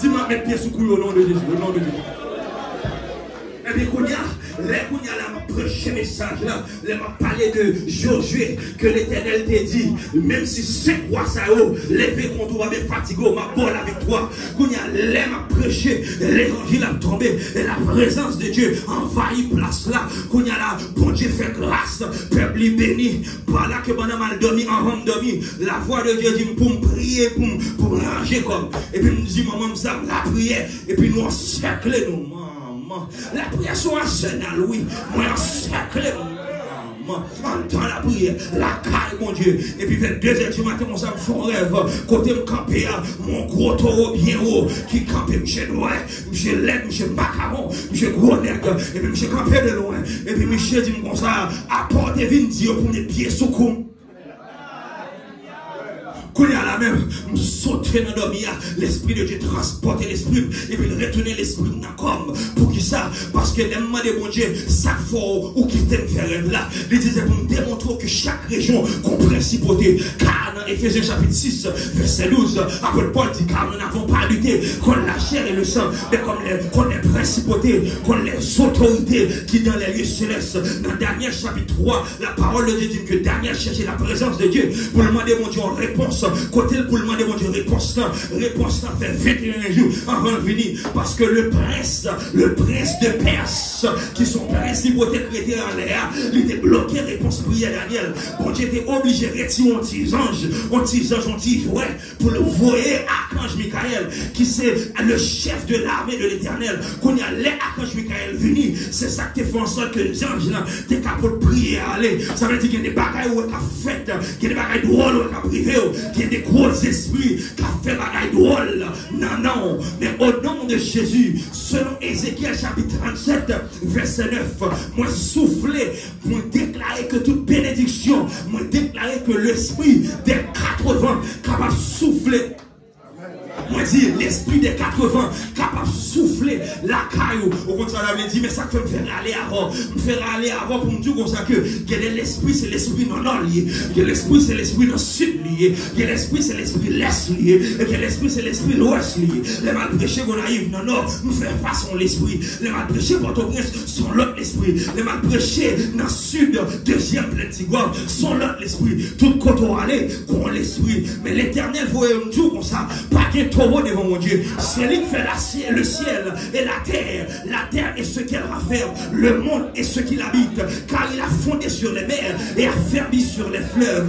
Dis-moi mettre pied sous couille au nom de Jésus, au nom de Jésus. Et puis, les là, prêché message là, les m'a parlé de Josué, que l'Éternel t'a dit, même si 5 rois ça haut, levé contre toi avec fatigue, ma bonne avec toi. Les m'a prêché, l'évangile a tombé, et la présence de Dieu envahit place là. Là, bon Dieu fait grâce, peuple béni, par là que bon mal dormi, en rame dormi, la voix de Dieu dit pour me prier, pour me ranger comme. Et puis nous dit, maman, ça, la prière, et puis nous encercler nous. La prière soit arsenal, oui. Moi, encercler dans la prière, la caille, mon Dieu. Et puis, vers 2h du matin, mon ça me fait un rêve. Côté me camper, mon gros taureau bien haut, qui campait, monsieur Noël, monsieur Led, monsieur Macaron, monsieur Gros Nègre, et puis monsieur campé de loin. Et puis, monsieur dit comme ça, apportez vin Dieu pour mes pieds sous coup. qu'on est à la même, nous sauter dans dormir, l'esprit de Dieu transporter l'esprit, et puis retenir l'esprit comme, pour qui ça? Parce que les mains de mon Dieu, ça faut, ou qui t'aime faire rêve là, il disait pour nous démontrer que chaque région, qu'on principauté, car dans Éphésiens chapitre 6, verset 12, après Paul dit, car nous n'avons pas lutté contre la chair et le sang, mais contre les principautés, contre les autorités qui dans les lieux célestes. Dans Daniel chapitre 3, la parole de Dieu dit que Daniel cherchait la présence de Dieu pour demander mon Dieu en réponse. Côté pour demander mon Dieu réponse là fait 21 jours avant de venir. Parce que le prince de Perse, qui sont principautés chrétiens en l'air, il était bloqué réponse prière Daniel. Bon Dieu était obligé de retirer un petit ange, ouais, pour le voyer archange Michael, qui c'est le chef de l'armée de l'éternel. Quand il y a l'archange Michael venu, c'est ça qui fait en sorte que les anges là, t'es capable de prier aller. Ça veut dire qu'il y a des bagailles où il a fait, qu'il y a des bagailles drôles où il a privé, qu'il y a des gros esprits qui a fait bagailles drôles. Non, mais au nom de Jésus, selon Ézéchiel chapitre 37, verset 9, moi souffler, moi déclarer que toute bénédiction, moi déclarer que l'esprit des 80 capable de souffler. Moi dis l'esprit des 80 capable de souffler la caillou. Au contraire, il dit, mais ça fait me faire aller avant. Me faire aller avant pour me dire comme ça que l'esprit c'est l'esprit non lié. Que l'esprit c'est l'esprit non sud lié. Que l'esprit c'est l'esprit l'est lié. Et que l'esprit c'est l'esprit l'ouest lié. Les mal prêchés qu'on arrive non non, nous faire façon l'esprit. Les mal prêchés Port-au-Prince sont l'autre l'esprit. Les mal prêchés dans le sud, deuxième Plein-Tigouave, sont l'autre l'esprit. Tout côté aller, qu'on l'esprit. Mais l'éternel voyait nous dire comme ça, pas qu'un taureau devant mon Dieu. C'est lui qui fait le ciel et la terre et ce qu'elle rafferme, le monde et ce qu'il habite, car il a fondé sur les mers et a fermé sur les fleuves.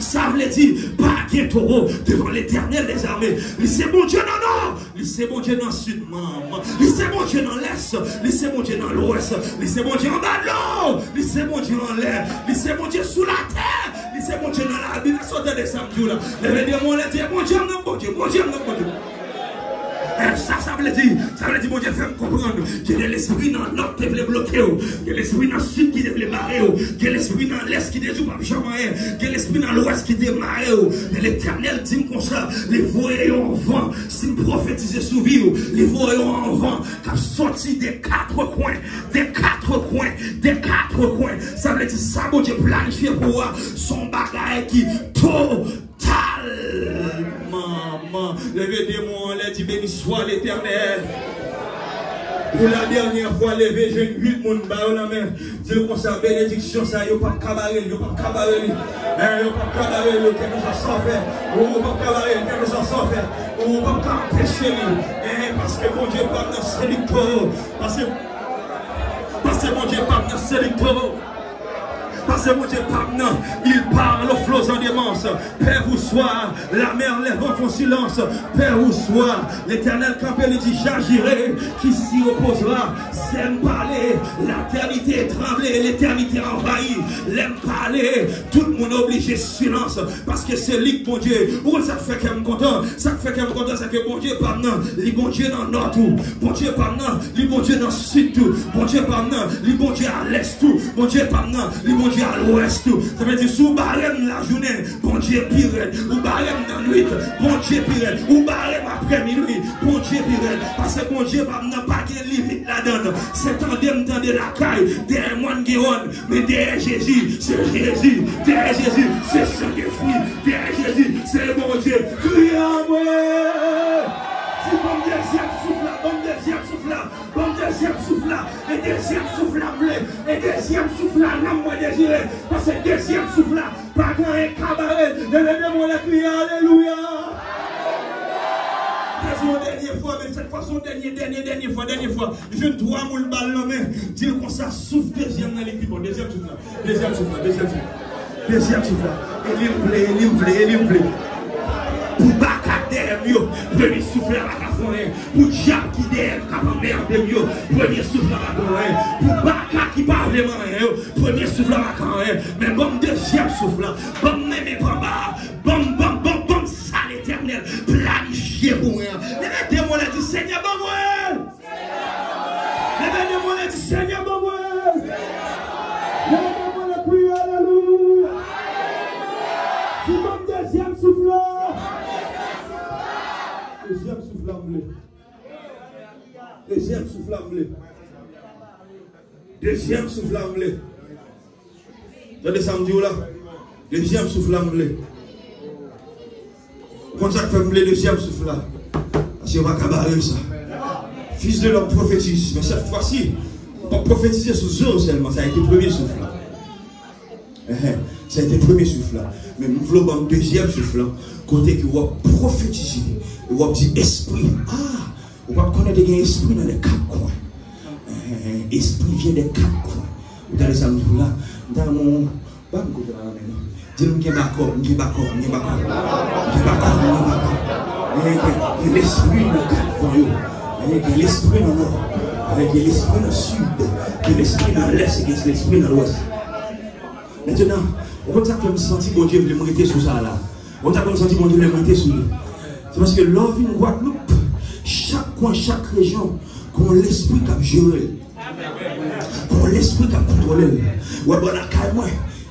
Ça veut dire, pas qu'un taureau devant l'éternel des armées. C'est mon Dieu, non, c'est mon Dieu dans le sud, maman. C'est mon Dieu dans l'est, c'est mon Dieu dans l'ouest, c'est mon Dieu en bas de l'eau, c'est mon Dieu en l'air, c'est mon Dieu sous la terre, c'est mon Dieu dans la vie. Sortez de samedi là. Les dire mon Dieu, mon Dieu, mon Dieu, mon Dieu, mon Dieu. Ça veut dire, mon Dieu, fait comprendre que l'esprit dans le nord qui veut bloquer, que l'esprit dans le sud qui veut barrer, que l'esprit dans l'est qui ne joue pas jamais, que l'esprit dans l'ouest qui démarre. L'éternel dit comme ça, les voyons en vent, si vous prophétisez sous vie, les voyons en vent, qui ont sorti des quatre coins. Ça veut dire, ça, mon Dieu, planifié pour voir son bagage qui totalement. Levez-moi, les dit béni soit l'éternel. Pour la dernière fois, levé, j'ai 8 moun ba la main. Dieu comme ça, bénédiction, ça, yo pas cabaret, yo pas cabaret. Yo pas cabaret, yo quelque chose sans faire. Yo pas cabaret, quelque chose sans faire. Yo pas empêcher lui. Parce que mon Dieu parle dans ce lictor. Parce que mon Dieu parle dans ce lictor. Parce que mon Dieu parle, il parle aux flots en démence. Père vous soit, la mer, les vents font silence. Père vous soit, l'éternel campé lui dit j'agirai, qui s'y opposera. S'aime parler, l'éternité tremblée, l'éternité envahie. L'aime parler, tout le monde obligé silence. Parce que c'est lui, mon Dieu. Où ça fait qu'elle me content? Ça fait qu'elle me content, c'est que mon Dieu parle, il bon Dieu dans le nord tout. Bon Dieu parle, il bon Dieu dans le sud tout. Bon Dieu parle, il bon Dieu à l'est tout. Bon Dieu parle, il bon Dieu à l'ouest tout. Ça veut dire sous barème la journée, bon Dieu pire, ou barème dans la nuit, bon Dieu pire, ou barème après minuit, bon Dieu pire. Parce que bon Dieu n'a pas de limite là-dedans. C'est tandem dans de la caille, derrière moi Guéron, mais derrière Jésus, c'est Jésus, derrière Jésus, c'est Saint-Esprit, derrière Jésus, c'est le bon Dieu. Crie à moi! Si bon deuxième souffle là, bon deuxième souffle là, bon deuxième souffle là, et deuxième souffle là, et deuxième souffle là, non moi désiré, parce que deuxième souffle là, pas grand et cabaret, levez-moi la crier, alléluia. Dernière fois, mais cette fois, son dernière fois, je dois mon balle la main, dire qu'on ça souffle deuxième dans l'équipe, deuxième souffle là, et il me plaît. Pour Baka derrière mieux, premier souffle à la forêt. Pour Jacques qui derrière, qui mieux, premier souffle à la forêt. Pour Baka qui parle vraiment, premier souffle à la forêt. Mais bon, deuxième souffle, bon, même bamba, bon, ça l'éternel, planifié pour rien. Levez-moi là du Seigneur, bon, levez-moi là du Seigneur, bon, levez-moi là, puis alléluia. Si bon, deuxième souffle. Deuxième souffle à blé. Deuxième souffle à blé. Vous avez samedi là? Deuxième souffle à blé. Quand ça fait blé, deuxième souffle là. Parce qu'on va cabarer ça. Fils de l'homme prophétise. Mais cette fois-ci, pas prophétiser sous eux seulement. Ça a été le premier souffle là. Ça a été le premier souffle là. Mais nous voulons un deuxième souffle là. Côté qui va prophétiser. Et va dire esprit. Ah! On va connaître un esprit dans les quatre coins. Esprit vient des quatre coins. Vous avez ça là. Dans mon. Dis-nous qu'il y a d'accord. Il y a d'accord. Il y a d'accord. Il y a d'accord. Il y a l'esprit dans les quatre coins. Il y a l'esprit dans le nord. Il y a l'esprit dans le sud. Il y a l'esprit dans l'est. Il y a l'esprit dans l'ouest. Maintenant, on va me sentir bon Dieu veut me mettre sur ça là. On va me sentir bon Dieu veut me mettre sur lui. C'est parce que Love in Guadeloupe, chaque coin, chaque région, qu'on l'esprit qui a géré. Qu'on l'esprit qui a contrôlé. Ouais, bon, là, carrément,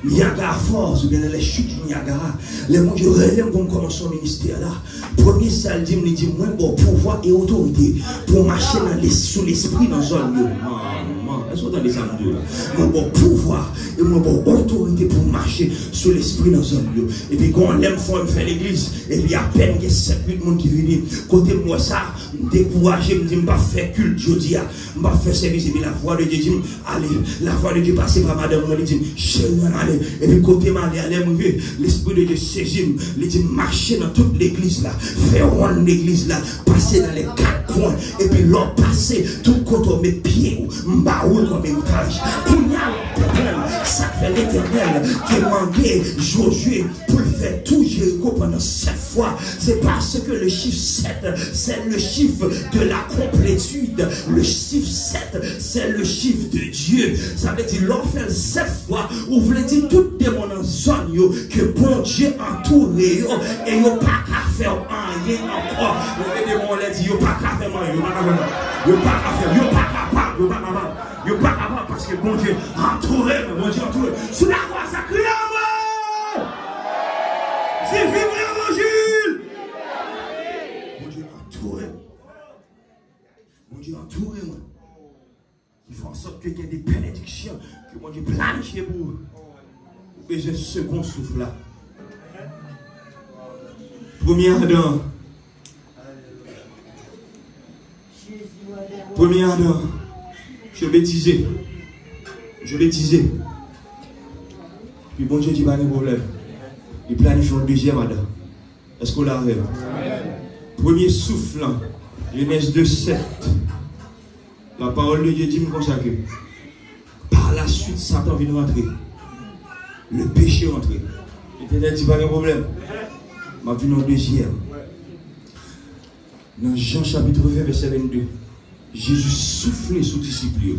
Niagara Force, ou bien les chutes du Niagara, les gens qui relèvent pour commencer son ministère là. Premier salle dit, il dit, moi, bon, pouvoir et autorité pour marcher sous l'esprit dans zone. Est-ce que vous entendez ça, mon bon pouvoir et mon bon autorité pour marcher sous l'esprit dans zone. Et puis, quand on aime faire l'église, et puis, à peine qu'il y a 7-8 personnes qui viennent, côté moi, ça, découragé, me dit, je ne vais pas faire culte, je dis, je ne vais pas faire service, et puis la voix de Dieu dit, allez, la voix de Dieu passe par madame, elle dit, chérie, allez, et puis côté moi, allez, l'esprit de Dieu saisit, il dit, marcher dans toute l'église là, faire rendre l'église là, passer dans les quatre coins, et puis l'on passer tout côté mes pieds, m'baoul comme un outrage, ça fait l'Éternel, demander Josué pour le faire tout Jéricho pendant 7 fois, c'est parce que le chiffre 7, c'est le chiffre de la complétude. Le chiffre 7, c'est le chiffre de Dieu. Ça veut dire, l'on fait 7 fois, ou vous voulez dire, tout démon en zone, que bon Dieu entoure, et il n'y a pas qu'à faire rien encore. Le démon l'a dit, il n'y a pas qu'à faire rien, il n'y a pas qu'à faire, il n'y a pas capable, il n'y a pas capable, il n'y a pas capable, parce que bon Dieu entouré, bon Dieu entouré. Sous la croix, ça crie à moi! C'est vive l'évangile! Bon Dieu entouré. Mon Dieu entouré moi. Il faut en sorte qu'il y ait des bénédictions que mon Dieu planifie pour vous. Et j'ai ce second souffle là. Premier Adam. Premier Adam. Je bêtisais. Puis bon Dieu dit pas de problème. Il planifie un deuxième Adam. Est-ce qu'on l'arrive? Premier souffle là. Genèse 2:7. La parole de Dieu dit comme ça que par la suite Satan vient rentrer. Le péché rentré. L'Éternel dit pas de problème. Ma vie en deuxième. Dans Jean chapitre 20 verset 22. Jésus soufflait sous disciples.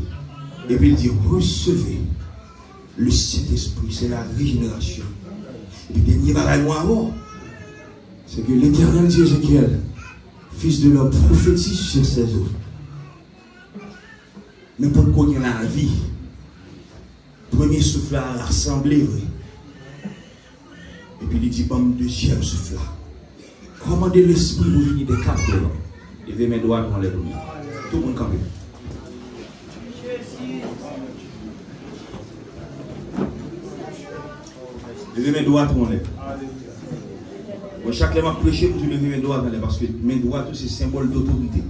Et puis il dit recevez le Saint-Esprit. C'est la régénération. Et puis dernier bagaille avant. C'est que l'Éternel dit Ézéchiel. Fils de l'homme, prophétise sur ses eaux. Mais pour qu'on ait la vie, premier souffle à rassembler. Et puis il dit, bon, deuxième souffle. Commandez l'esprit pour venir des quatre de l'homme. Et veut mes doigts dans les lumières. Tout le monde quand même. Levez mes doigts pour les. Chaque fois que je prêche, je lève mes doigts parce que mes doigts, c'est symbole d'autorité.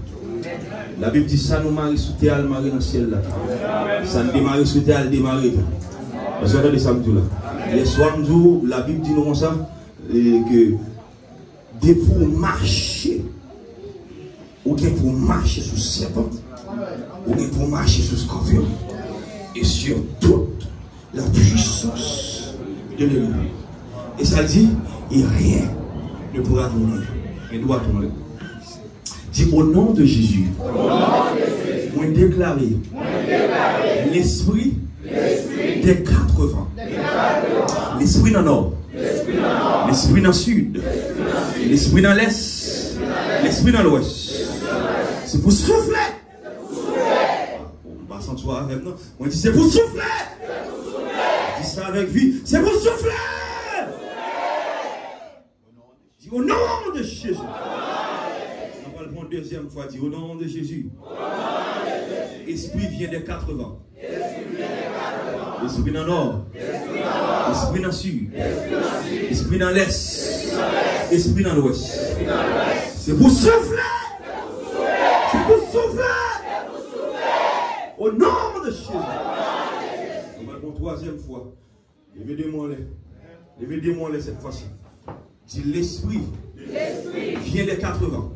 La Bible dit ça nous marie sous terre, marie dans le ciel là. Ça nous démarre sous terre, démarre. Parce que regardez ça, là. Les soirs, la Bible dit nous comme ça, que dès pour marcher, ou bien pour marcher sous serpent, ou bien pour marcher sous scorpion, et sur toute la puissance de l'ennemi. Et ça dit, et rien ne pourra venir. Et doit tomber. Dis au nom de Jésus. Moi déclarer l'esprit des 80. L'esprit dans le nord. L'esprit dans le sud. L'esprit dans l'est. L'esprit dans l'ouest. C'est pour souffler. On va s'en avec nous. On dit c'est pour souffler. Dis ça avec vie. C'est pour souffler. Dis au nom de Jésus. deuxième fois, dis au nom de Jésus. Esprit vient des 4 vents. Esprit dans le nord. Esprit dans le sud. Esprit dans l'est. Esprit dans l'ouest. C'est pour souffler. C'est pour souffler. Au nom de Jésus. On va pour 3e fois. Levez des mollets. Levez des mollets cette fois-ci. Si l'esprit vient des 4 vents.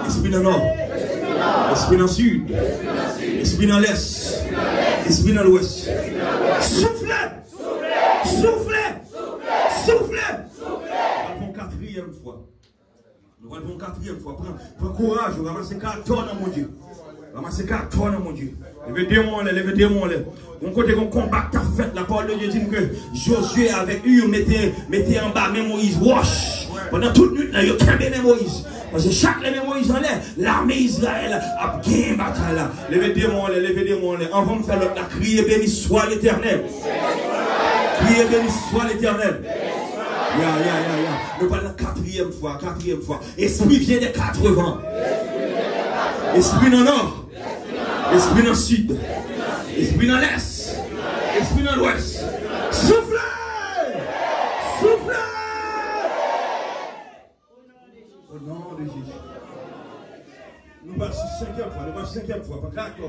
Esprit dans le nord. Esprit dans le sud. Esprit dans l'est. Esprit dans l'ouest. Soufflez. Soufflez. Soufflez. Nous allons pour 4e fois. Nous allons pour 4e fois. Prends courage. Ramassez 4 tonnes, mon Dieu. Ramassez 4 tonnes, mon Dieu. Levez des mollets. Levez des mollets. Mon côté, on combat ta fête. La parole de Dieu dit que Josué avec eux mettez en bas, mais Moïse wash. Pendant toute nuit, il y a qu'un Moïse. Parce que chaque Moïse en l'air, l'armée Israël a gagné bataille là. Levez des mollets, levez des mollets. Avant de faire l'autre, criez béni soit l'Éternel. Criez béni soit l'Éternel. Nous parlons la 4e fois, 4e fois. Esprit vient des 4 vents. Esprit dans le nord. Esprit dans le sud. Esprit dans l'est. Esprit dans l'ouest. Soufflez. Soufflez. Au nom de Jésus. Nous passons 5e fois. Nous passons 5e fois. Pas 4 on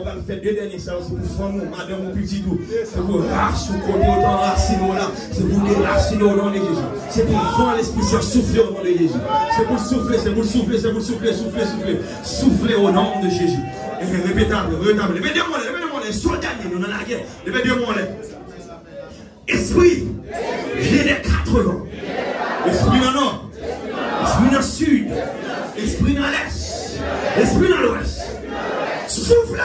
va faire 2 derniers ça aussi pour femme, madame ou petit tout. C'est pour race ou côté autant racine là. C'est pour déraciner au nom de Jésus. C'est pour voir l'Esprit Saint souffler au nom de Jésus. C'est pour souffler, c'est pour souffler, c'est pour souffler, souffler, souffler. Souffler au nom de Jésus. Répétable, répétable. Levez des mollets, soldats, nous dans la guerre. Levez des mollets. Esprit, vient des 4 vents. Esprit dans le nord, esprit dans le sud, esprit dans l'est, esprit dans l'ouest. Soufflez!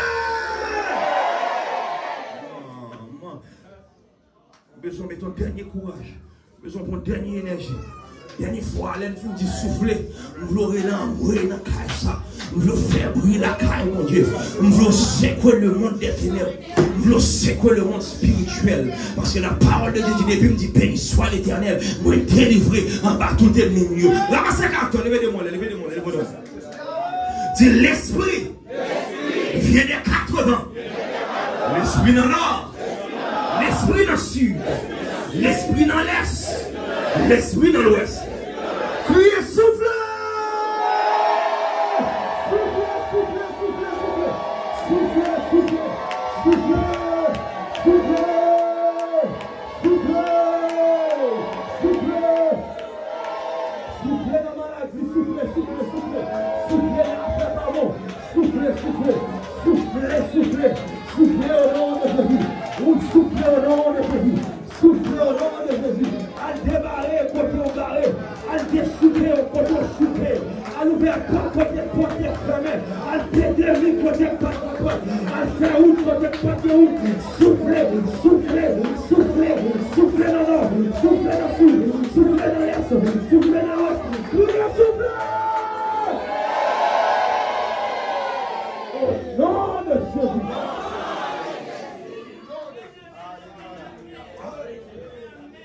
Besoin de ton dernier courage, besoin de ton dernière énergie. Dernière fois, elle nous dit souffler. Nous voulons l'embrouiller dans la caille ça. Nous voulons faire briller la caille, mon Dieu. Nous voulons secouer le monde des ténèbres. Nous voulons secouer le monde spirituel. Parce que la parole de Dieu du début me dit béni soit l'Éternel. Moi, délivré en bas tout est mieux. Ramassez carton, levez des mollets, levez des mollets, levez des mollets. Dis l'esprit vient des 4 vents. L'esprit dans le nord. L'esprit dans le sud. L'esprit dans l'est. L'esprit dans l'ouest. Criez, souffle!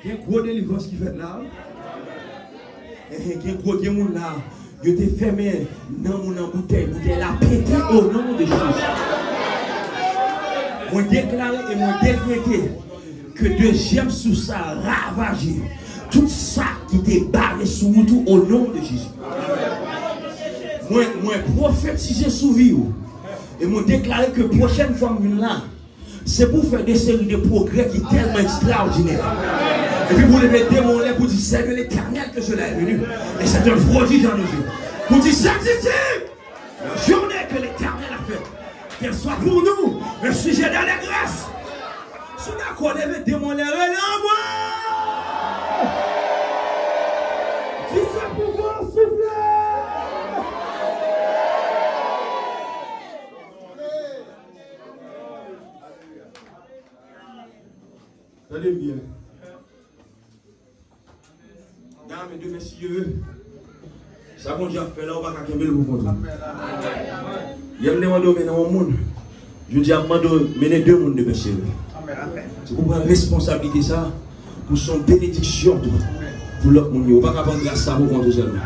Il y a un gros délivrance qui fait là. Il y a un gros monde là. Je t'ai fermé dans mon bouteille. Bouteille la pété au nom de Jésus. Moi déclaré et moi décrété que deuxième sous ça ravagé. Tout ça qui était barré sous tout au nom de Jésus. Moi prophétisé sous vie. Et moi déclaré que prochaine fois là, c'est pour faire des séries de progrès qui sont tellement extraordinaires. Et puis vous levez des mollets pour dire c'est de l'Éternel que cela est venu. Et c'est un prodige en nous. Pour dire c'est la journée que l'Éternel a faite. Qu'elle soit pour nous un sujet d'allégresse. Si on a levé des mollets, là moi. Si ça pouvoir souffler. Tenez bien. Mesdames et messieurs, ça qu'on a fait là, on va pas camber le pour il y a demandé maintenant au monde. Je dis à mener 2 mondes de messieurs. C'est pour prendre responsabilité ça, pour son bénédiction pour l'autre monde. On ne va pas prendre grâce à vous contre seulement.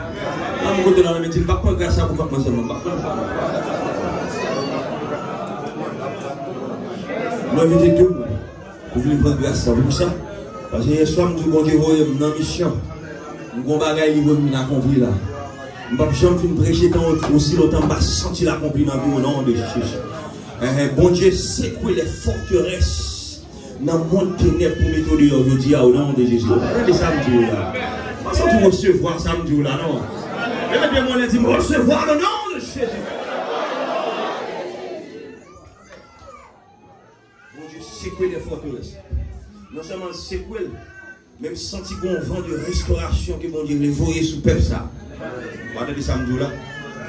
Je vais dans la métier, pas prendre grâce à vous, pas prendre seulement. Je vais inviter tout le monde. Vous voulez prendre grâce à vous, ça? Parce que hier soir, je me dis, vous dans la mission. Nous avons des bagages qui vont accomplir là. Je ne vais pas prêcher aussi longtemps, je ne vais pas sentir l'accompli dans le nom de Jésus. Bon Dieu, c'est quoi les forteresses dans le monde ténèbres pour mettre dehors aujourd'hui au nom de Jésus. Regardez ça, me dit là. Pas sans tout recevoir ça, me dit là, non. Regardez-moi, on dit, recevoir le nom de Jésus. Bon Dieu, c'est quoi les forteresses? Non seulement c'est quoi, même senti qu'on vent de restauration que bon Dieu les voyait sous peuple ça. Regardez ça, me dit là.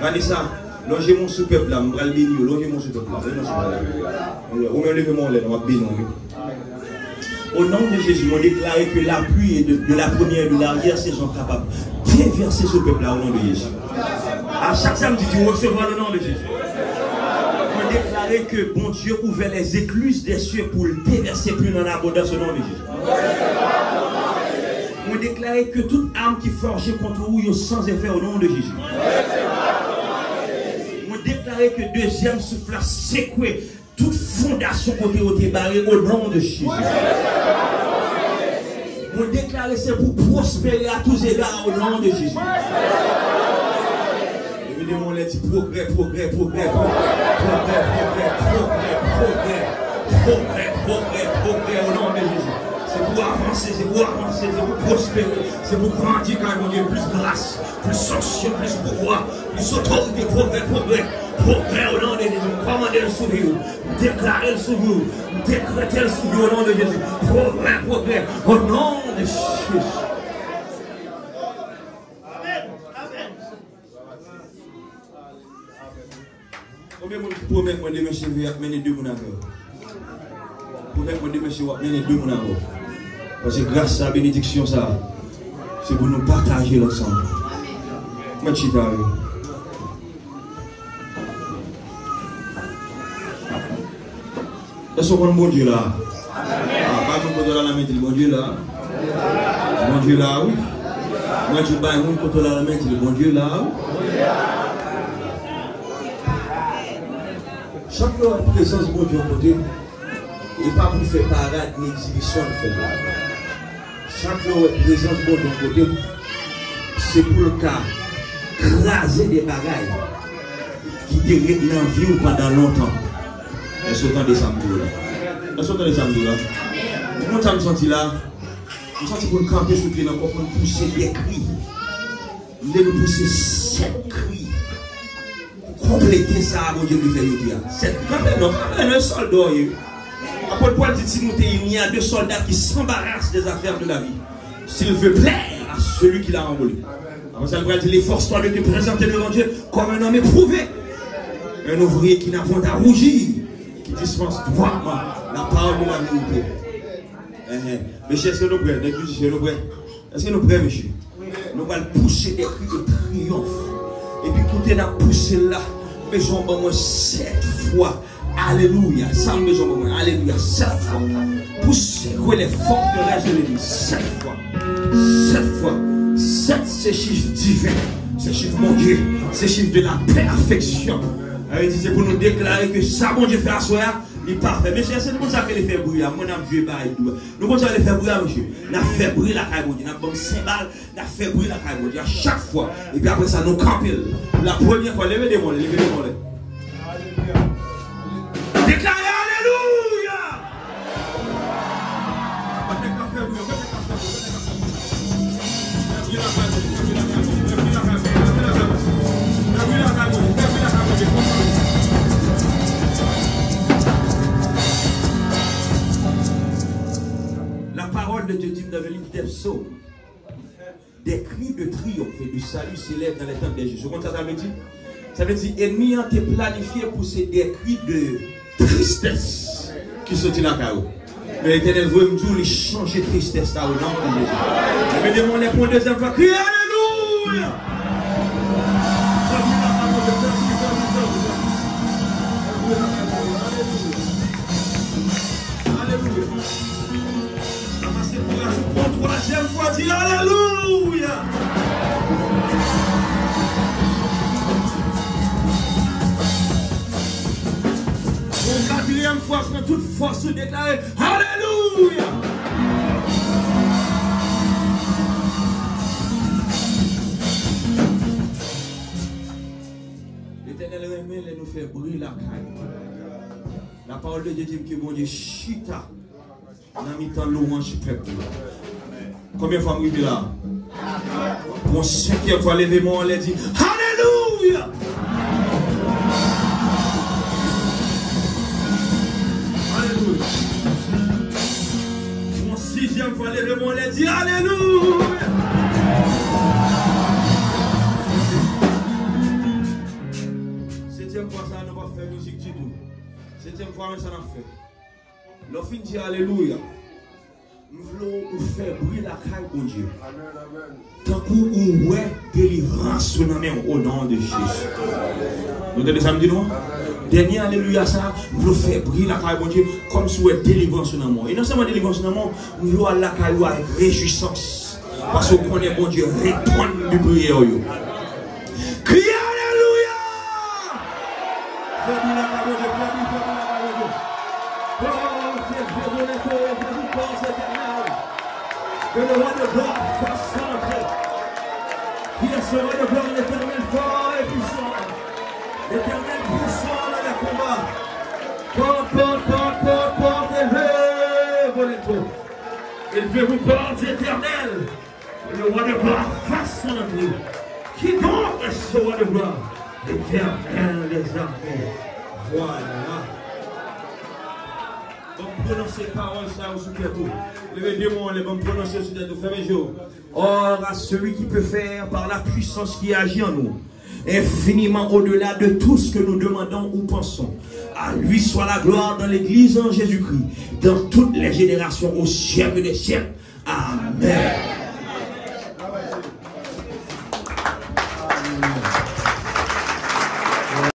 Regardez ça. Logez mon sous-peuple là, je vais le bénir, logez mon sous-peuple là. Ou même levez mon lait, on va bénir. Au nom de Jésus, on déclare que l'appui de la première et de l'arrière saison capable de déverser ce peuple là au nom de Jésus. À chaque samedi, tu recevras le nom de Jésus. On déclare que bon Dieu ouvert les écluses des cieux pour le déverser plus dans l'abondance au nom de Jésus. On déclare que toute âme qui forgeait contre vous sans effet au nom de Jésus. Déclarer que deuxième souffle a secoué toute fondation côté au débarré au nom de Jésus. Vous déclarez c'est pour prospérer à tous égards au nom de Jésus. Évidemment, on a dit progrès au nom de Jésus. C'est pour avancer, c'est pour prospérer, c'est pour grandir car mon Dieu, plus grâce, plus sanction, plus pouvoir, plus autorité, progrès au nom de Jésus. Commandez le sur vous, déclarez le sur vous, décrétez le sur vous au nom de Jésus. Progrès au nom de Jésus. Amen. Combien de monde promet que demain chez vous mener deux mouns encore? Promet que demain chez vous mener deux mouns encore? Parce que grâce à la bénédiction, ça, c'est pour nous partager l'ensemble. Merci, Tari. Est-ce qu'on a un bon Dieu là? Pas qu'on peut la main, le bon Dieu là. Bon Dieu là, oui. Moi, je vais vous contrôler la main, le bon Dieu là. Chaque fois, la présence du bon Dieu à côté, et pas pour faire parade ni exhibition de faire là. Chaque fois où est présence de ton côté, c'est pour le cas craser des bagailles qui dérèglent dans la vie pendant longtemps. Est-ce que vous entendez ça là? Est-ce que vous entendez ça là? Comment ça me senti là? Je me sens pour le camper sur le pied pour pousser des cris. Vous devez pousser 7 cris. Pour compléter ça, mon Dieu, vous fait dire. 7 cris. Non, un soldat. Apôtre Paul dit il y a 2 soldats qui s'embarrassent des affaires de la vie. S'il veut plaire à celui qui l'a envolé. Alors ça veut dire les forces-toi de te présenter devant Dieu comme un homme éprouvé. Un ouvrier qui n'a point à rougir, qui dispense droitement la parole de la vérité. Monsieur, est-ce que nous prêts? Est-ce que nous prêts, monsieur? Nous allons pousser des cris de triomphe. Et puis quand on a poussé là, besoin de moi 7 fois. Alléluia, ça me besoin de moi. Alléluia, 7 fois. Poussez les forteresses de l'église 7 fois. 7 fois. 7 c'est chiffre divin. C'est chiffre mon Dieu. C'est chiffre de la perfection. C'est pour nous déclarer que ça, mon Dieu, fait à soi, il est parfait. Mais c'est pour ça que les fait brûler. Mon âme, Dieu, nous commençons à les faire brûler, monsieur. Nous avons fait brûler la caille, mon Dieu. Nous avons fait 5 balles, nous avons fait brûler la caille, mon Dieu. À chaque fois. Et puis après ça, nous campons. La première fois, levez des mollets, levez des mollets. Déclarez Alléluia. La parole de Dieu dit dans le livre des psaumes, des cris de triomphe et du salut s'élèvent dans les temps des juges. Comment ça veut dire? Ça veut dire, ennemi a été planifié pour ces des cris de tristesse qui sont dans la carreau. Mais l'Éternel veut me dire, il change de tristesse là au nom de Jésus. Je vais demander pour une deuxième fois, crie Alléluia! Alléluia. Amassez pour la troisième fois, dis Alléluia! quatrième fois, prends toute force déclarer Alléluia. L'Éternel remet nous faire briller la caille. La parole de Dieu dit que mon Dieu chita dans mi-temps louange peuple. Combien de fois vous là? Pour 5e fois, levez-moi, on l'a dit Alléluia. Alléluia. Pour 6e fois, levez-moi, on l'a dit Alléluia. Septième fois, ça n'a pas fait musique du tout. 7e fois, ça n'a fait. L'offre dit Alléluia. Nous voulons faire briller la caille pour Dieu. Tant qu'on ouais délivrance au nom de Jésus. Vous entendez ça me dit non? Dernier Alléluia ça, nous voulons faire briller la caille pour Dieu comme si ouais délivrance dans moi. Et non seulement délivrance dans moi, nous voulons aller la caille avec réjouissance. Parce qu'on connaît bon Dieu répondre de prière. Criez Alléluia! Fais briller la caille pour Dieu, fais briller la caille pour Dieu. Que le roi de gloire fasse entrer. Qui est ce roi de gloire, l'Éternel fort et puissant. L'Éternel puissant dans les combats. Porte, élevez vos lettres. Élevez-vous, portes éternelles. Que le roi de gloire fasse son entrée. Qui donc est ce roi de gloire? L'Éternel des armées. Voilà. Bon, prononcer parole ça au sous-plateau. Les démons, les bons prononcer au sous-plateau. Fermez les yeux. Or, à celui qui peut faire par la puissance qui agit en nous, infiniment au-delà de tout ce que nous demandons ou pensons. À lui soit la gloire dans l'Église en Jésus-Christ, dans toutes les générations au siècle des siècles. Amen.